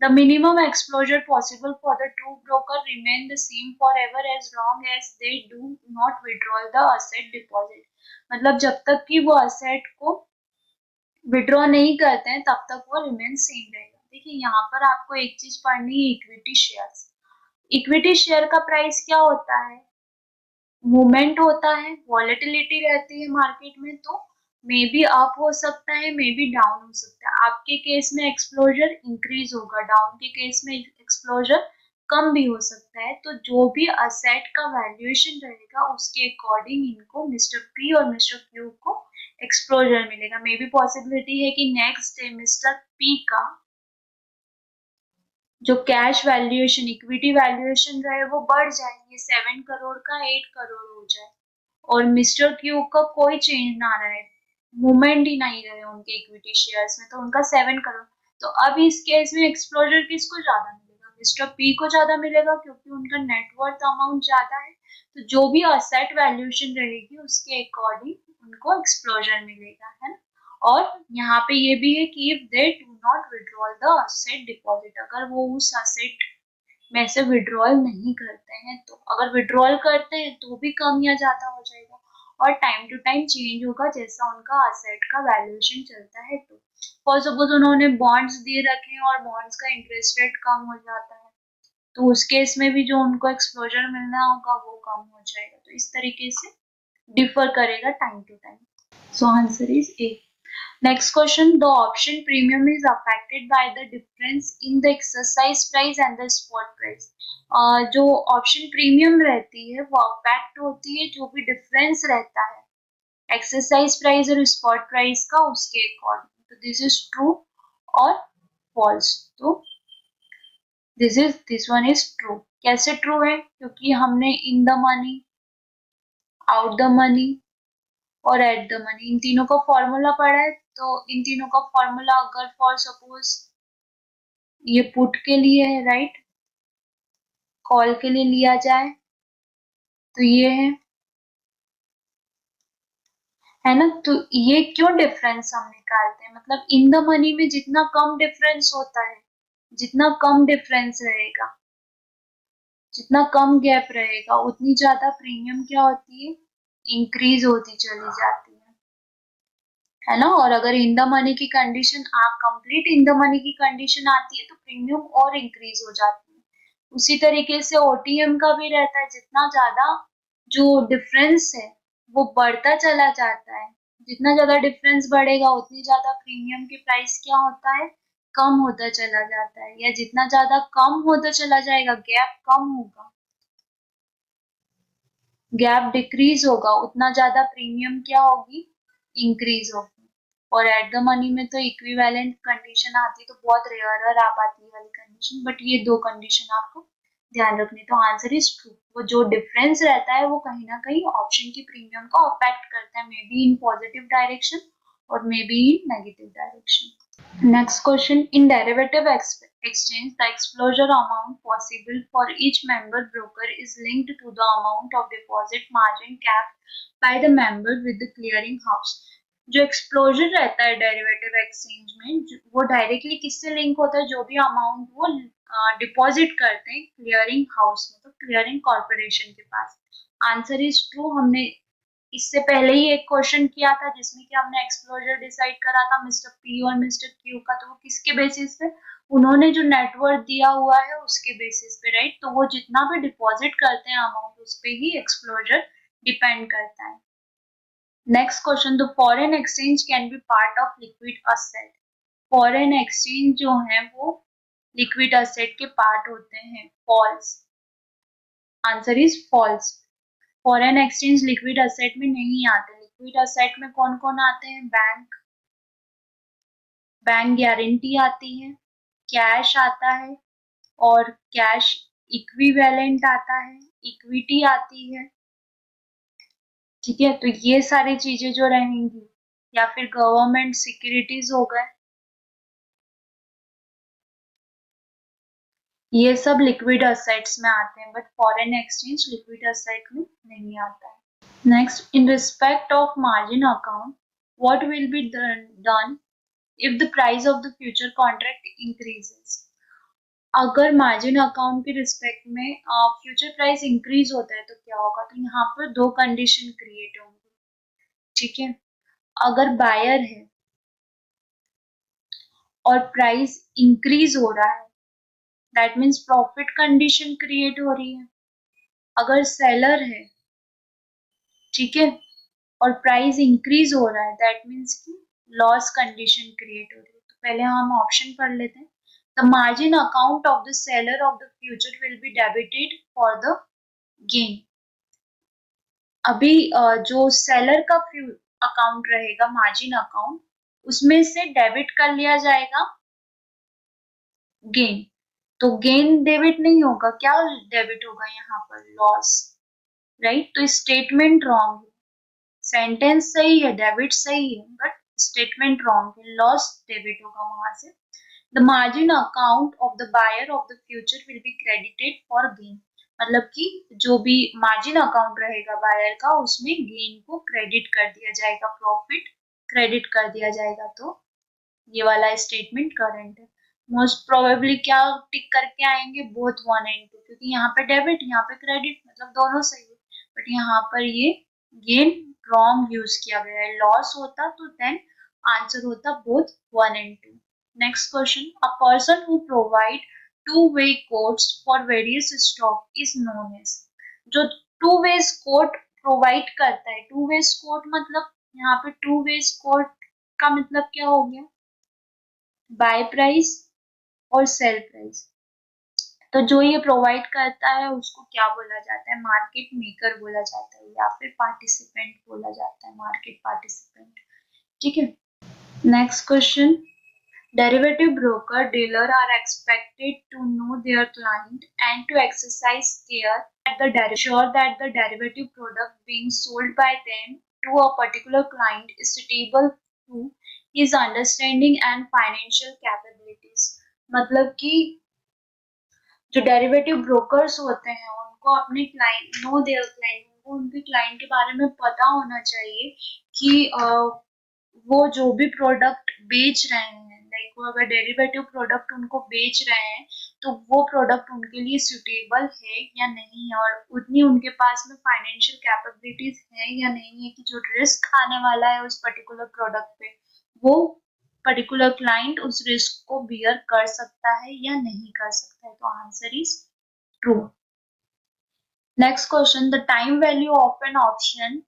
The minimum exposure possible for the two broker remain the same forever as long as they do not withdraw the asset deposit। मतलब जब तक कि वो asset को विड्रॉ नहीं करते हैं तब तक वो रिमेन सेम रहेगा। देखिए यहाँ पर आपको एक चीज पढ़नी है, इक्विटी शेयर। इक्विटी शेयर का प्राइस क्या होता है? मूवमेंट होता है, वॉलेटिलिटी रहती है मार्केट में, तो मे बी अप हो सकता है, मे बी डाउन हो सकता है। आपके केस में एक्सप्लोजर इंक्रीज होगा, डाउन के केस में एक्सप्लोजर कम भी हो सकता है। तो जो भी असेट का वैल्यूएशन रहेगा उसके अकॉर्डिंग इनको मिस्टर पी और मिस्टर क्यू को एक्सप्लोजर मिलेगा। मे बी पॉसिबिलिटी है कि नेक्स्ट डे मिस्टर पी का जो कैश वैल्यूएशन, इक्विटी वैल्यूएशन रहे वो बढ़ जाए, ये 7 करोड़ का 8 करोड़ हो जाए, और मिस्टर क्यू का कोई चेंज ना रहे, मूवमेंट ही नहीं रहे उनके इक्विटी शेयर्स में, तो उनका 7 करोड़। तो अब इस केस में एक्सप्लोजर किसको ज्यादा मिलेगा? मिस्टर पी को ज्यादा मिलेगा क्योंकि उनका नेटवर्थ अमाउंट ज्यादा है। तो जो भी असेट वैल्यूएशन रहेगी उसके अकॉर्डिंग उनको एक्सप्लोजर मिलेगा, है ना। और यहाँ पे ये भी है कि if they do not withdrawal the asset deposit, अगर वो उस असेट में से विड्रॉल नहीं करते हैं, तो अगर विड्रॉल करते हैं तो भी कम या ज्यादा हो जाएगा और टाइम टू टाइम चेंज होगा जैसा उनका असेट का वैल्यूएशन चलता है। तो फॉर सपोज उन्होंने बॉन्ड्स दिए रखे हैं और बॉन्ड्स का इंटरेस्ट रेट कम हो जाता है, तो उस केस में भी जो उनको एक्सप्लोजर मिलना होगा वो कम हो जाएगा। तो इस तरीके से डिफर करेगा time to time. So answer is A. Next question, the option premium is affected by the difference in the exercise price and the spot price. जो ऑप्शन प्रीमियम रहती है वो अफेक्ट होती है जो भी डिफरेंस रहता है एक्सरसाइज प्राइस और स्पॉट प्राइस का उसके अकॉर्डिंग. तो दिस इज ट्रू और फॉल्स. तो दिस वन इज ट्रू. कैसे ट्रू है? क्योंकि हमने in the money, out the money और एट द मनी इन तीनों का फॉर्मूला पढ़ा है. तो इन तीनों का फॉर्मूला अगर फॉर सपोज ये पुट के लिए है, राइट, कॉल के लिए लिया जाए तो ये है ना. तो ये क्यों डिफरेंस हम निकालते हैं? मतलब इन द मनी में जितना कम डिफरेंस होता है, जितना कम डिफरेंस रहेगा, जितना कम गैप रहेगा, उतनी ज्यादा प्रीमियम क्या होती है? इंक्रीज होती चली जाती है ना. और अगर इन द मनी की condition complete in the money की कंडीशन आती है तो प्रीमियम और इंक्रीज हो जाती है. उसी तरीके से ओटीएम का भी रहता है. जितना ज्यादा जो डिफरेंस है वो बढ़ता चला जाता है, जितना ज्यादा डिफरेंस बढ़ेगा उतनी ज्यादा प्रीमियम की प्राइस क्या होता है? कम होता चला जाता है. या जितना ज्यादा कम होता चला जाएगा, गैप कम होगा, गैप डिक्रीज होगा, उतना ज्यादा प्रीमियम क्या होगी? इंक्रीज होगी. और एट द मनी में तो इक्विवेलेंट कंडीशन आती है, तो बहुत रेयर आ पाती है वाली कंडीशन. बट ये दो कंडीशन आपको ध्यान रखनी. तो आंसर इज ट्रू. वो जो डिफरेंस रहता है वो कहीं ना कहीं ऑप्शन की प्रीमियम को अफेक्ट करता है, may be in positive direction और may be in negative direction. Next question. In derivative exchange, the exposure amount possible for each member broker is linked to the amount of deposit margin capped by the member with the clearing house. जो एक्सप्लोजर रहता है derivative exchange में वो directly किससे link होता है? जो भी अमाउंट वो डिपॉजिट करते हैं क्लियरिंग हाउस में, तो क्लियरिंग कॉर्पोरेशन के पास. Answer is true. हमने इससे पहले ही एक क्वेश्चन किया था जिसमें कि हमने एक्सप्लोजर डिसाइड करा था मिस्टर पी और मिस्टर क्यू का. तो वो किसके बेसिस पे? उन्होंने जो नेटवर्क दिया हुआ है उसके बेसिस पे, राइट. तो वो जितना भी डिपॉजिट करते हैं अमाउंट उस पे ही एक्सप्लोजर डिपेंड करता है. Next question, the foreign exchange can be part of liquid asset. Foreign exchange जो है वो लिक्विड असेट के पार्ट होते हैं. False. Answer is false. Foreign exchange liquid asset में नहीं आते. लिक्विड असेट में कौन कौन आते हैं? बैंक गारंटी आती है, कैश आता है और कैश इक्विवेलेंट आता है, इक्विटी आती है. ठीक है. तो ये सारी चीजें जो रहेंगी, या फिर गवर्नमेंट सिक्योरिटीज हो गए, ये सब लिक्विड असेट्स में आते हैं. But foreign exchange liquid asset में नहीं आता है. Next, in respect of margin account, what will be done if the price of the future contract increases? अगर मार्जिन अकाउंट के रिस्पेक्ट में फ्यूचर प्राइस इंक्रीज होता है तो क्या होगा? तो यहाँ पर दो कंडीशन क्रिएट होंगी. ठीक है. अगर बायर है और प्राइस इंक्रीज हो रहा है, that means profit condition create हो रही है. अगर सेलर है, ठीक है, और प्राइस इंक्रीज हो रहा है, दैट मीन्स की लॉस कंडीशन क्रिएट हो रही है. तो पहले हम ऑप्शन पढ़ लेते हैं. The margin account of the seller of the future will be debited for the gain. अभी जो सेलर का अकाउंट रहेगा मार्जिन अकाउंट, उसमें से डेबिट कर लिया जाएगा गेन. तो गेन डेबिट नहीं होगा, क्या डेबिट होगा यहाँ पर? Loss, right. तो स्टेटमेंट रॉन्ग है. सेंटेंस सही है, डेबिट सही है, बट स्टेटमेंट रॉन्ग है. लॉस डेबिट होगा वहां से. The margin account of the buyer of the future will be credited for gain. मतलब कि जो भी मार्जिन अकाउंट रहेगा बायर का उसमें गेन को क्रेडिट कर दिया जाएगा, प्रॉफिट क्रेडिट कर दिया जाएगा. तो ये वाला स्टेटमेंट करंट है. मोस्ट प्रोबेबली क्या टिक करके आएंगे? बोथ 1 and 2, क्योंकि यहाँ पे डेबिट यहाँ पे क्रेडिट, मतलब दोनों सही है. बट यहाँ पर ये गेन रॉन्ग यूज किया गया है. लॉस होता तो देन आंसर होता both 1 and 2. Next question, a person who provide two way quotes for various stock is known as. जो टू वेज कोड प्रोवाइड करता है, टू वेज कोड मतलब यहाँ पे टू वेज कोट का मतलब क्या हो गया, बाय प्राइस और सेल प्राइस। तो जो ये प्रोवाइड करता है उसको क्या बोला जाता है, मार्केट मेकर बोला जाता है या फिर पार्टिसिपेंट बोला जाता है, मार्केट पार्टिसिपेंट। ठीक है, next question, derivative broker dealer are expected to know their client and to exercise care at the sure that the derivative product being sold by them to a particular client is suitable to his understanding and financial capabilities। मतलब कि जो derivative brokers होते हैं उनको अपने client, no there client, उनको उनके client के बारे में पता होना चाहिए कि वो जो भी प्रोडक्ट बेच रहे हैं, लाइक वो अगर डेरिवेटिव प्रोडक्ट उनको बेच रहे हैं तो वो प्रोडक्ट उनके लिए सुटेबल है या नहीं है, और उतनी उनके पास में फाइनेंशियल कैपेबिलिटीज है या नहीं है कि जो रिस्क आने वाला है उस पर्टिकुलर प्रोडक्ट पे वो पर्टिकुलर क्लाइंट उस रिस्क को बियर कर सकता है या नहीं कर सकता है। तो answer is true. Next question, the time value of an option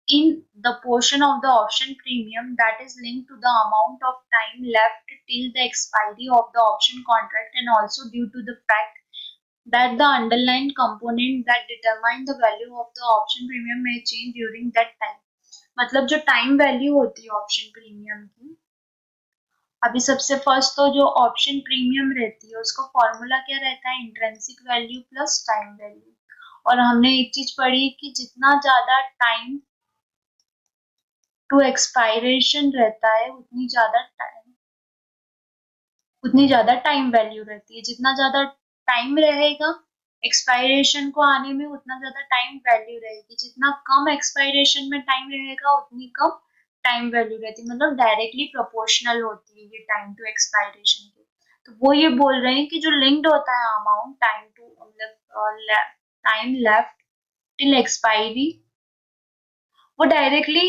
in the portion of the option premium that is linked to the amount of time left till the expiry of the option contract and also due to the fact that the underlying component that determine the value of the option premium may change during that time। मतलब जो time value होती है option premium की, अभी सबसे first तो जो option premium रहती है उसका फॉर्मूला क्या रहता है, intrinsic value plus time value. और हमने एक चीज पढ़ी कि जितना ज्यादा टाइम टू एक्सपायरेशन रहता है उतनी ज्यादा टाइम वैल्यू रहती है, जितना ज्यादा टाइम रहेगा एक्सपायरेशन को आने में उतना ज्यादा टाइम वैल्यू रहेगी, जितना कम एक्सपायरेशन में टाइम रहेगा उतनी कम टाइम वैल्यू रहती है, मतलब डायरेक्टली प्रोपोर्शनल होती है ये टाइम टू एक्सपायरेशन की। तो वो ये बोल रहे हैं कि जो लिंक्ड होता है अमाउंट टाइम टू मतलब टाइम लेफ्ट टिल एक्सपायरी वो डायरेक्टली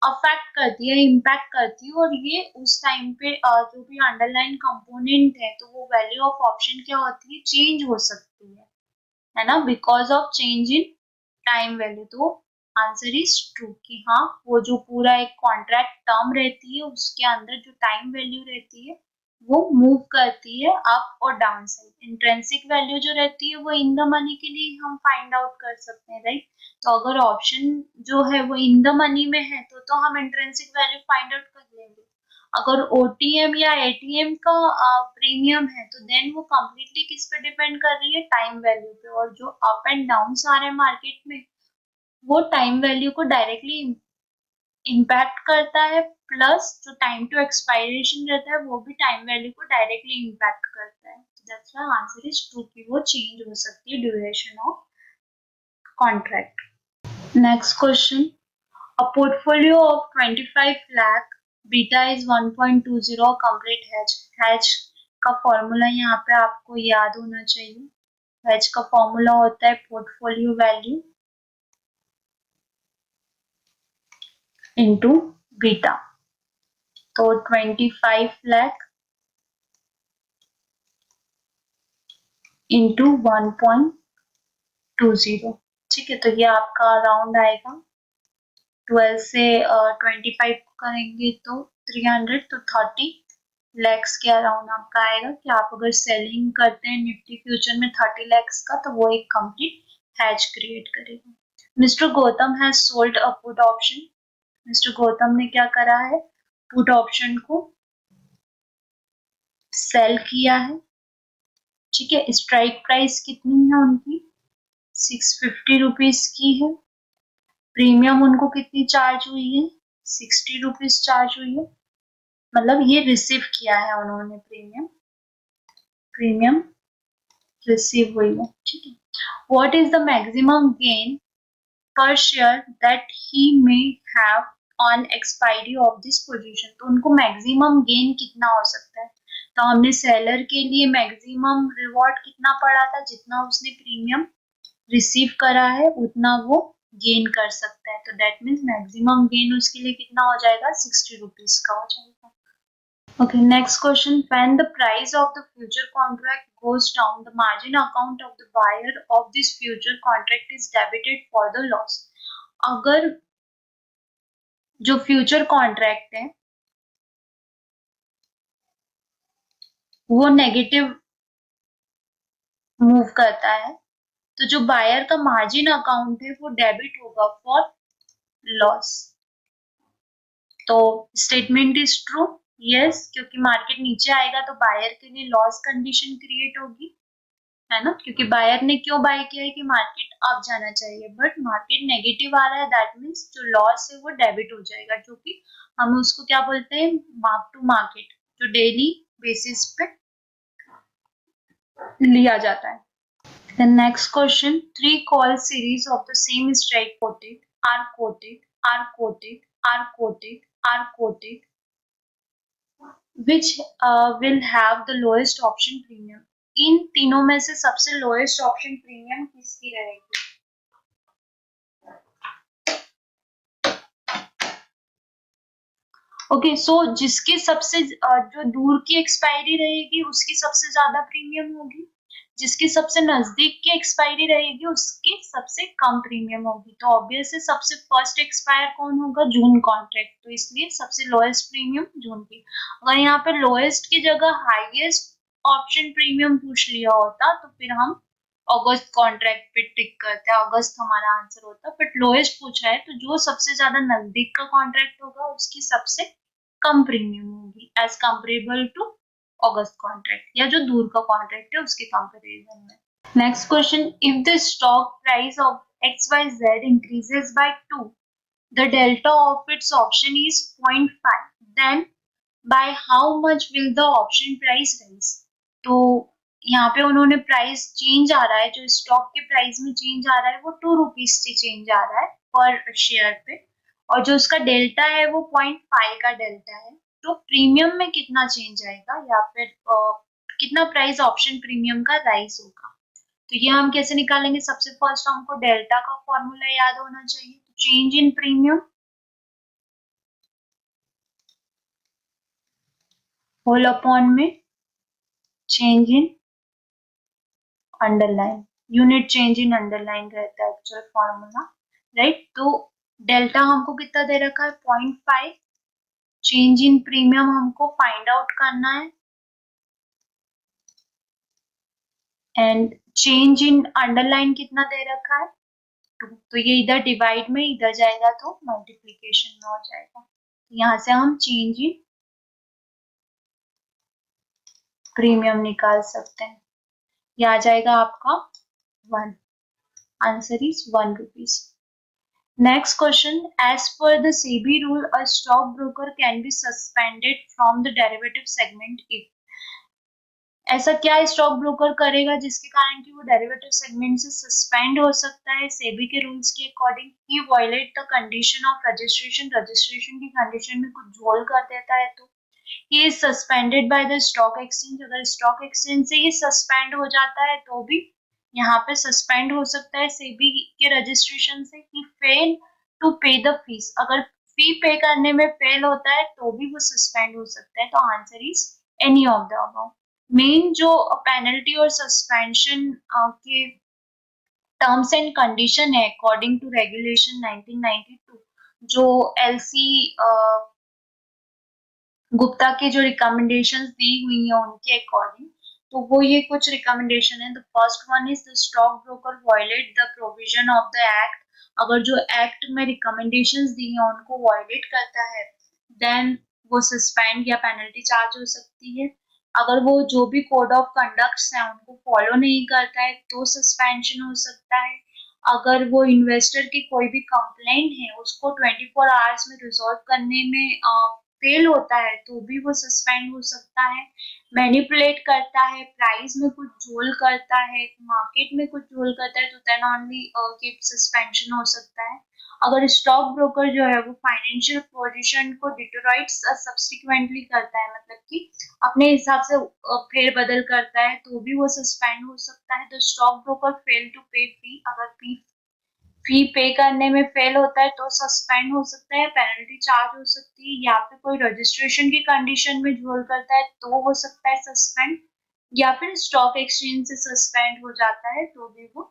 अफेक्ट करती है, इम्पैक्ट करती है, और ये उस टाइम पे जो भी अंडरलाइन कंपोनेंट है तो वो वैल्यू ऑफ ऑप्शन क्या होती है, चेंज हो सकती है ना, because of change in time value. तो आंसर इज ट्रू कि हाँ वो जो पूरा एक कॉन्ट्रैक्ट टर्म रहती है उसके अंदर जो टाइम वैल्यू रहती है वो मूव करती है अप और डाउन साइड। इंट्रिंसिक वैल्यू जो रहती है वो इन द मनी के लिए हम फाइंड आउट कर सकते हैं, राइट। तो अगर ऑप्शन जो है वो इन द मनी में है तो हम इंट्रिंसिक वैल्यू फाइंड आउट कर लेंगे। अगर ओटीएम या एटीएम का प्रीमियम है तो देन वो कम्प्लीटली किस पे डिपेंड कर रही है, टाइम वैल्यू पे। और जो अप एंड डाउन आ रहे हैं मार्केट में वो टाइम वैल्यू को डायरेक्टली इम्पैक्ट करता है, प्लस जो टाइम टू एक्सपायरेशन रहता है वो भी टाइम वैल्यू को डायरेक्टली इम्पैक्ट करता है। That's why answer is true कि वो चेंज हो सकती है duration of contract. Next question, a portfolio of 25 lakh beta is 1.20 complete hedge। hedge का फॉर्मूला यहाँ पे आपको याद होना चाहिए। hedge का फॉर्मूला होता है पोर्टफोलियो वैल्यू इनटू बीटा। तो 25 लाख इंटू 1.20। ठीक है, तो ये आपका अराउंड आएगा 12 से 25 करेंगे तो 300, तो 30 लैक्स के अराउंड आपका आएगा कि आप अगर सेलिंग करते हैं निफ्टी फ्यूचर में 30 लैक्स का तो वो एक कंप्लीट हैज क्रिएट करेगा। Mister Gautam has sold a put option. Mister Gautam ने क्या करा है, पुट ऑप्शन को सेल किया है। ठीक है, स्ट्राइक प्राइस कितनी है उनकी, 650 रुपीज की है। प्रीमियम उनको कितनी चार्ज हुई है, 60 रुपीज चार्ज हुई है। मतलब ये रिसीव किया है उन्होंने, प्रीमियम रिसीव हुई है। ठीक है, what is the maximum gain per share that he may have on expiry of this position. तो उनको मैक्सिमम गेन कितना हो सकता है, तो हमने सेलर के लिए मैक्सिमम रिवॉर्ड कितना पड़ा था, जितना उसने प्रीमियम रिसीव करा है उतना वो गेन कर सकता है। तो दैट मीन्स मैक्सिमम गेन उसके लिए कितना हो जाएगा, 60 रुपीज का हो जाएगा। Okay, next question. When the price of the future contract goes down, the margin account of the buyer of this future contract is debited for the loss। अगर जो फ्यूचर कॉन्ट्रैक्ट है वो नेगेटिव मूव करता है, तो जो buyer का margin account है वो डेबिट होगा फॉर लॉस। तो स्टेटमेंट इज ट्रू, यस, क्योंकि मार्केट नीचे आएगा तो बायर के लिए लॉस कंडीशन क्रिएट होगी, है ना, क्योंकि बायर ने क्यों बाय किया है कि मार्केट अप जाना चाहिए, बट मार्केट नेगेटिव आ रहा है, दैट मीन्स जो लॉस है वो डेबिट हो जाएगा, जो कि हम उसको क्या बोलते हैं, मार्क टू मार्केट, जो डेली बेसिस पे लिया जाता है। The next question, three call series of the same strike quoted are quoted, are quoted, are quoted, are quoted, which will have the lowest option premium. इन तीनों में से सबसे lowest option premium किसकी रहेगी? ओके, सो जिसकी सबसे जो दूर की एक्सपायरी रहेगी उसकी सबसे ज्यादा प्रीमियम होगी, जिसकी सबसे नजदीक की एक्सपायरी रहेगी उसकी सबसे कम प्रीमियम होगी। तो ऑब्वियसली सबसे फर्स्ट एक्सपायर कौन होगा? जून कॉन्ट्रैक्ट, तो इसलिए सबसे लोएस्ट प्रीमियम जून की। अगर यहाँ पे लोएस्ट की जगह हाईएस्ट ऑप्शन प्रीमियम पूछ लिया होता तो फिर हम अगस्त कॉन्ट्रैक्ट पे टिक करते हैं, अगस्त हमारा आंसर होता, बट लोएस्ट पूछा है तो जो सबसे ज्यादा नजदीक का कॉन्ट्रैक्ट होगा उसकी सबसे कम प्रीमियम होगी as comparable to August contract, या जो दूर का कॉन्ट्रैक्ट है उसके कंपैरिजन में। Next question, if the stock price of XYZ increases by 2, the delta of its option is 0.5, then by how much will the option price rise? तो यहाँ पे उन्होंने प्राइस चेंज आ रहा है, जो स्टॉक के प्राइस में चेंज आ रहा है वो 2 रुपीज से चेंज आ रहा है पर शेयर पे, और जो उसका डेल्टा है वो 0.5 का डेल्टा है, तो प्रीमियम में कितना चेंज आएगा या फिर कितना प्राइस ऑप्शन प्रीमियम का राइज होगा? तो ये हम कैसे निकालेंगे? सबसे फर्स्ट हमको डेल्टा का फॉर्मूला याद होना चाहिए, तो change in premium whole upon में change in underline, unit change in underline रहता है एक्चुअल फॉर्मूला, राइट। तो डेल्टा हमको कितना दे रखा है? 0.5, चेंज इन प्रीमियम हमको फाइंड आउट करना है, एंड चेंज इन अंडरलाइन कितना दे रखा है? 2, तो ये इधर डिवाइड में इधर जाएगा तो मल्टीप्लीकेशन में हो जाएगा, तो यहाँ से हम चेंज इन प्रीमियम निकाल सकते हैं, ये आ जाएगा आपका 1, answer is 1 rupees. Next question, as per the SEBI rule, a stockbroker can be suspended from the derivative segment if, ऐसा क्या स्टॉक ब्रोकर करेगा जिसके कारण कि वो डेरिवेटिव सेगमेंट से सस्पेंड हो सकता है सेबी के रूल्स के according? He violate the condition of registration, registration की कंडीशन में कुछ झोल कर देता है, तो he is suspended by the stock exchange, अगर स्टॉक एक्सचेंज से ही सस्पेंड हो जाता है तो भी यहाँ पे सस्पेंड हो सकता है सेबी के रजिस्ट्रेशन से। ही फेल टू पे द फीस, अगर फी पे करने में फेल होता है तो भी वो सस्पेंड हो सकता है, तो answer is any of the above. Main जो पेनल्टी और सस्पेंशन के टर्म्स एंड कंडीशन है अकॉर्डिंग टू रेगुलेशन 1992, जो एलसी गुप्ता के जो रिकमेंडेशंस दी हुई है उनके अकॉर्डिंग, तो वो ये कुछ रिकमेंडेशन है। The first one is the stock broker violate the provision of the act, अगर जो एक्ट में रिकमेंडेशंस दी है उनको वायलेट करता है देन वो सस्पेंड या पेनल्टी चार्ज हो सकती है। अगर वो जो भी कोड ऑफ कंडक्ट्स हैं उनको फॉलो नहीं करता है तो सस्पेंशन हो सकता है। अगर वो इन्वेस्टर की कोई भी कंप्लेंट है उसको 24 आवर्स में रिजॉल्व करने में फेल होता है तो भी वो सस्पेंड हो सकता है। मैनिपुलेट करता है, प्राइस में कुछ झोल करता है, मार्केट में कुछ झोल करता है, तो देन ओनली की सस्पेंशन हो सकता है। अगर स्टॉक ब्रोकर जो है वो फाइनेंशियल पोजीशन को डिटोराइट सब्सिक्वेंटली करता है, मतलब कि अपने हिसाब से फेरबदल करता है, तो भी वो सस्पेंड हो सकता है। तो स्टॉक ब्रोकर फेल टू पे फी, अगर फी पे करने में फेल होता है तो सस्पेंड हो सकता है, पेनल्टी चार्ज हो सकती है, या फिर कोई रजिस्ट्रेशन की कंडीशन में झोल करता है तो हो सकता है सस्पेंड, या फिर स्टॉक एक्सचेंज से सस्पेंड हो जाता है तो भी वो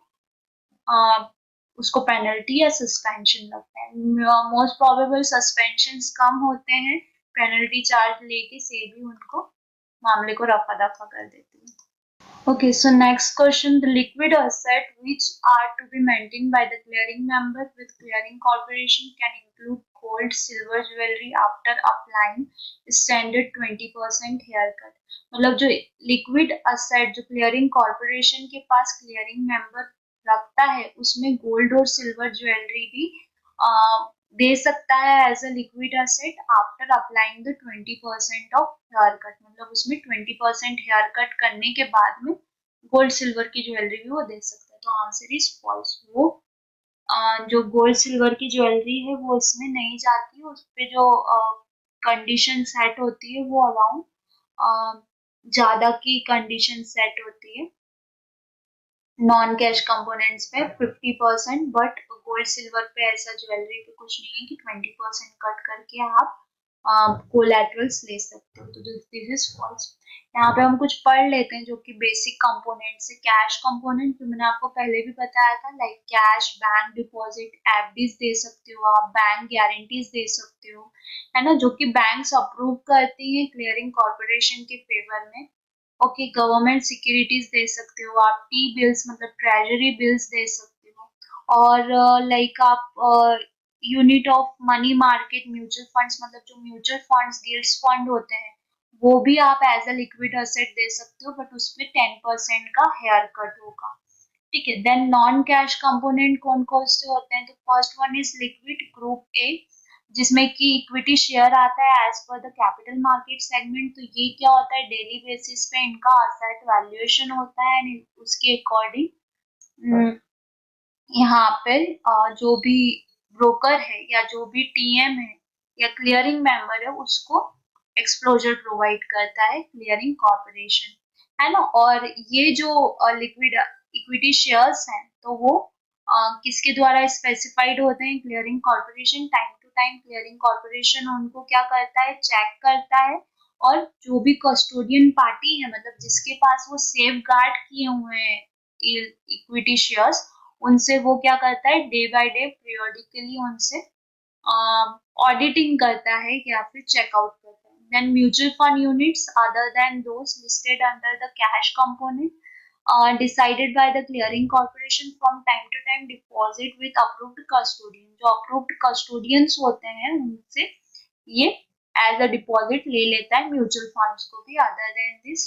उसको पेनल्टी या सस्पेंशन लगता है। मोस्ट प्रोबेबल सस्पेंशन कम होते हैं, पेनल्टी चार्ज लेके से भी उनको मामले को रफा दफा कर देते हैं। Okay, so next question, the liquid asset which are to be maintained by the clearing member with clearing corporation can include gold, silver jewelry after applying standard 20% haircut। मतलब जो liquid asset जो clearing corporation के पास clearing member रखता है उसमें gold और silver jewelry भी दे सकता है as a liquid asset after applying the 20% of haircut. मतलब उसमें 20% हेयर कट करने के बाद में गोल्ड सिल्वर की ज्वेलरी भी वो दे सकता है। तो आंसर इज फॉल्स। वो जो गोल्ड सिल्वर की ज्वेलरी है वो इसमें नहीं जाती, उस पे जो कंडीशन सेट होती है वो अराउंड ज्यादा की कंडीशन सेट होती है नॉन कैश कंपोनेंट्स पे 50%, बट गोल्ड सिल्वर पे ऐसा ज्वेलरी पे कुछ नहीं है कि 20% कट करके आप कोलैटरल्स ले सकते हो। तो दिस इज फॉल्स। यहाँ पे हम कुछ पढ़ लेते हैं जो कि बेसिक कंपोनेंट्स है। कैश कंपोनेंट जो मैंने आपको पहले भी बताया था, like cash, bank deposit, FDs दे सकते हो आप, बैंक गारंटीज दे सकते हो, है ना, जो कि बैंक्स अप्रूव करती हैं क्लियरिंग कॉर्पोरेशन के फेवर में। ओके, गवर्नमेंट सिक्योरिटीज दे सकते हो आप, टी बिल्स मतलब ट्रेजरी बिल्स दे सकते हो, और लाइक आप unit of money market mutual funds मतलब जो म्यूचुअल फंड्स गिल्ड्स फंड होते हैं वो भी आप एज अ लिक्विड एसेट दे सकते हो, बट उसमें 10% का हेयर कट होगा। ठीक है, देन नॉन कैश कंपोनेंट कौन कौन से होते हैं? तो first one is liquid group A, जिसमें कि इक्विटी शेयर आता है as per the capital market segment. तो ये क्या होता है, डेली बेसिस पे इनका असेट वैल्यूएशन होता है एंड उसके अकॉर्डिंग यहाँ पे जो भी ब्रोकर है या जो भी टीएम है या क्लियरिंग मेंबर है उसको एक्सप्लोजर प्रोवाइड करता है क्लियरिंग कॉर्पोरेशन, है ना। और ये जो लिक्विड इक्विटी शेयर्स हैं तो वो किसके द्वारा स्पेसिफाइड होते हैं? Clearing corporation. Time to time clearing corporation उनको क्या करता है? चेक करता है, और जो भी कस्टोडियन पार्टी है मतलब जिसके पास वो सेफ गार्ड किए हुए हैं इक्विटी शेयर्स, उनसे वो क्या करता है? डे बाय डे पीरियोडिकली उनसे ऑडिटिंग करता है या फिर चेकआउट करता है। Then mutual fund units other than those listed under the cash component decided by the clearing corporation from time to time deposit with approved custodian। जो approved custodians होते हैं उनसे ये एज अ डिपॉजिट ले लेता है म्यूचुअल फंड्स को भी। Other than this,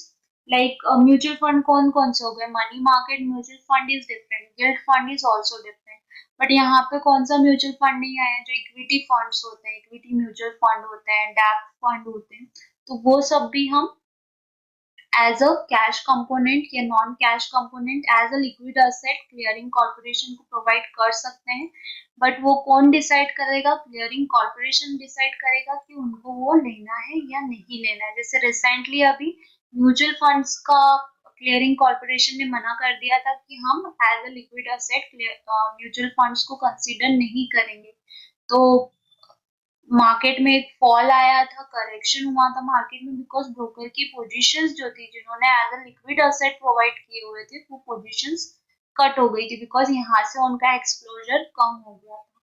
like mutual fund कौन कौन से हो गए? Money market mutual fund is different, guild fund is also different, but यहाँ पे कौन सा म्यूचुअल फंड नहीं आया? जो इक्विटी फंड्स होते हैं, इक्विटी म्यूचुअल फंड होते हैं, डेप्ट फंड होते हैं, तो वो सब भी हम एज अ कैश कंपोनेंट या non cash component as a liquid asset clearing corporation को प्रोवाइड कर सकते हैं। बट वो कौन डिसाइड करेगा? क्लियरिंग कॉर्पोरेशन डिसाइड करेगा कि उनको वो लेना है या नहीं लेना है। जैसे रिसेंटली अभी म्यूचुअल फंड्स का क्लियरिंग कॉर्पोरेशन ने मना कर दिया था कि हम as a liquid asset mutual funds को कंसिडर नहीं करेंगे। तो मार्केट में एक फॉल आया था, करेक्शन हुआ था मार्केट में, बिकॉज ब्रोकर की पोजीशंस जो थी जिन्होंने as a liquid asset provide किए हुए थे वो पोजीशंस कट हो गई थी, बिकॉज यहाँ से उनका एक्सप्लोजर कम हो गया था।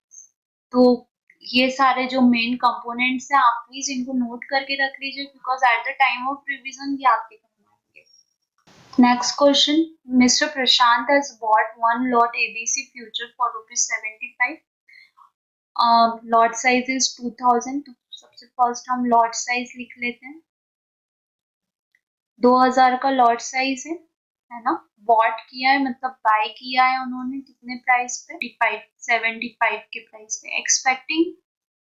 तो ये सारे जो मेन कंपोनेंट्स हैं आप प्लीज इनको नोट करके रख लीजिए, because at the time of revision ये आपके काम आएंगे। Next question, mister Prashant has bought one lot ABC future for ₹75। Lot size is 2000। तो सबसे फर्स्ट हम लॉट साइज लिख लेते हैं। 2000 का लॉट साइज है ना। बॉट किया है मतलब बाय किया है उन्होंने कितने प्राइस पे? 75 के प्राइस पे। Expecting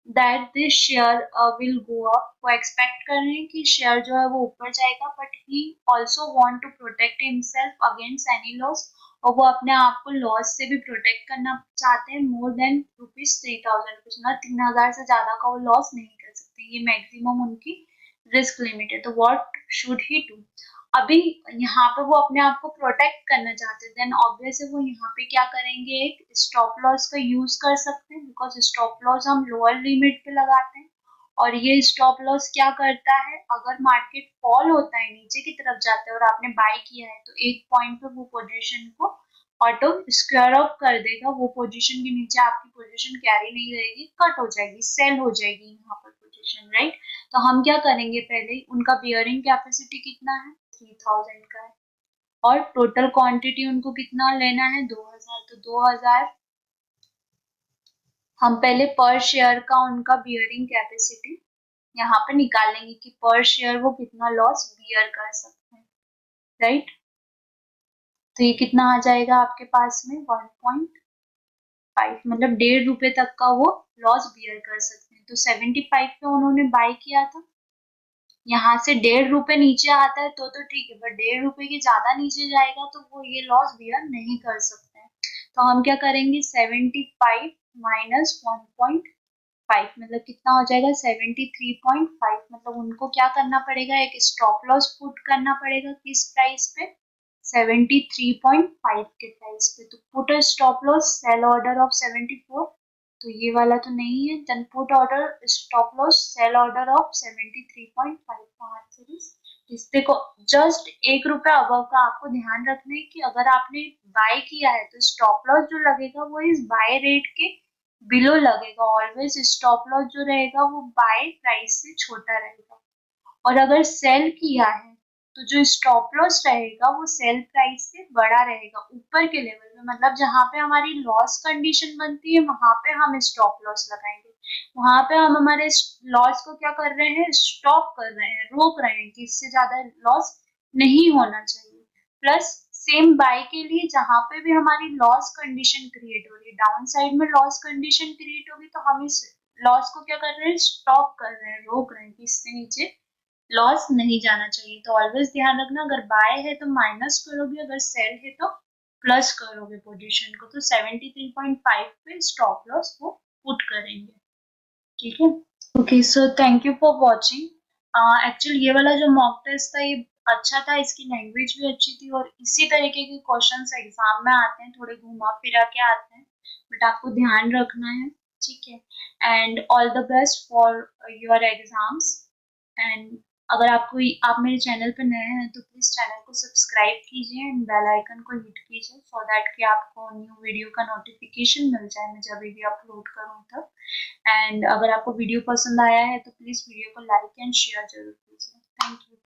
that this share will go up, वो एक्सपेक्ट कर रहे हैं कि शेयर जो है वो ऊपर जाएगा, but he also want to protect himself against any loss, और वो अपने आप को लॉस से भी प्रोटेक्ट करना चाहते हैं। मोर देन ₹3000, मतलब 3000 से ज्यादा का वो लॉस नहीं कर सकते, ये मैक्सिमम उनकी रिस्क लिमिट है। तो व्हाट शुड ही डू? अभी यहाँ पे वो अपने आप को प्रोटेक्ट करना चाहते हैं, देन ऑब्वियस है वो यहाँ पे क्या करेंगे? एक स्टॉप लॉस का यूज कर सकते हैं, बिकॉज स्टॉप लॉस हम लोअर लिमिट पे लगाते हैं, और ये स्टॉप लॉस क्या करता है? अगर मार्केट फॉल होता है, नीचे की तरफ जाता है और आपने बाय किया है, तो एक पॉइंट पे वो पोजीशन को ऑटो स्क्वायर ऑफ कर देगा, वो पोजीशन के नीचे आपकी पोजीशन कैरी नहीं रहेगी, कट हो जाएगी, सेल हो जाएगी यहाँ पर पोजीशन, राइट। तो हम क्या करेंगे, पहले उनका बियरिंग कैपेसिटी कितना है, 3000 का है, और टोटल क्वांटिटी उनको कितना लेना है, 2000, तो 2000 हम पहले पर शेयर का उनका बियरिंग कैपेसिटी यहाँ पे निकालेंगे कि पर शेयर वो कितना लॉस बियर कर सकते हैं, राइट। तो ये कितना आ जाएगा आपके पास में, 1.5, मतलब 1.5 रुपए तक का वो लॉस बियर कर सकते हैं। तो 75 पे उन्होंने बाय किया था, यहाँ से 1.5 रुपए नीचे आता है तो ठीक है, बट 1.5 रुपए के ज्यादा नीचे जाएगा तो वो ये लॉस बियर नहीं कर सकते हैं। तो हम क्या करेंगे, 75 माइनस 1.5, मतलब कितना हो जाएगा, 73.5, मतलब उनको क्या करना पड़ेगा, एक स्टॉप लॉस पुट करना पड़ेगा, किस प्राइस पे, 73.5 के प्राइस पे। तो put a stop loss sell order of 74, तो ये वाला तो नहीं है, then put order stop loss sell order of 73.5 का आंसर इज, इससे को जस्ट 1 रुपया अबव का आपको ध्यान रखना है कि अगर आपने बाय किया है तो स्टॉप लॉस जो लगेगा वो इस बाय रेट के बिलो लगेगा, ऑलवेज स्टॉप लॉस जो रहेगा वो बाय प्राइस से छोटा रहेगा। और अगर सेल किया है तो जो स्टॉप लॉस रहेगा वो सेल प्राइस से बड़ा रहेगा, ऊपर के लेवल में, मतलब जहां पे हमारी लॉस कंडीशन बनती है वहां पे हम स्टॉप लॉस लगाएंगे, वहां पे हम हमारे लॉस को क्या कर रहे हैं, स्टॉप कर रहे हैं, रोक रहे हैं कि इससे ज्यादा लॉस नहीं होना चाहिए। प्लस सेम बाय के लिए जहां पे भी हमारी लॉस कंडीशन क्रिएट हो रही है, डाउन साइड में लॉस कंडीशन क्रिएट होगी, तो हम इस लॉस को क्या कर रहे हैं, स्टॉप कर रहे हैं, रोक रहे हैं कि इससे नीचे लॉस नहीं जाना चाहिए। तो ऑलवेज ध्यान रखना, अगर बाय है तो माइनस करोगे, अगर सेल है तो प्लस करोगे पोजीशन को। तो 73.5 पे स्टॉप लॉस वो पुट करेंगे, ठीक है। Okay, so thank you for watching. Actually ये वाला जो मॉक टेस्ट था ये अच्छा था, इसकी लैंग्वेज भी अच्छी थी, और इसी तरीके के क्वेश्चंस एग्जाम में आते हैं, थोड़े घुमा फिरा के आते हैं, बट आपको ध्यान रखना है, ठीक है। And all the best for your exams. And अगर आप मेरे चैनल पर नए हैं तो प्लीज चैनल को सब्सक्राइब कीजिए एंड बेल आइकन को हिट कीजिए, सो दैट कि आपको न्यू वीडियो का नोटिफिकेशन मिल जाए मैं जब भी अपलोड करूँ तब। एंड अगर आपको वीडियो पसंद आया है तो प्लीज वीडियो को लाइक एंड शेयर जरूर कीजिए। Thank you.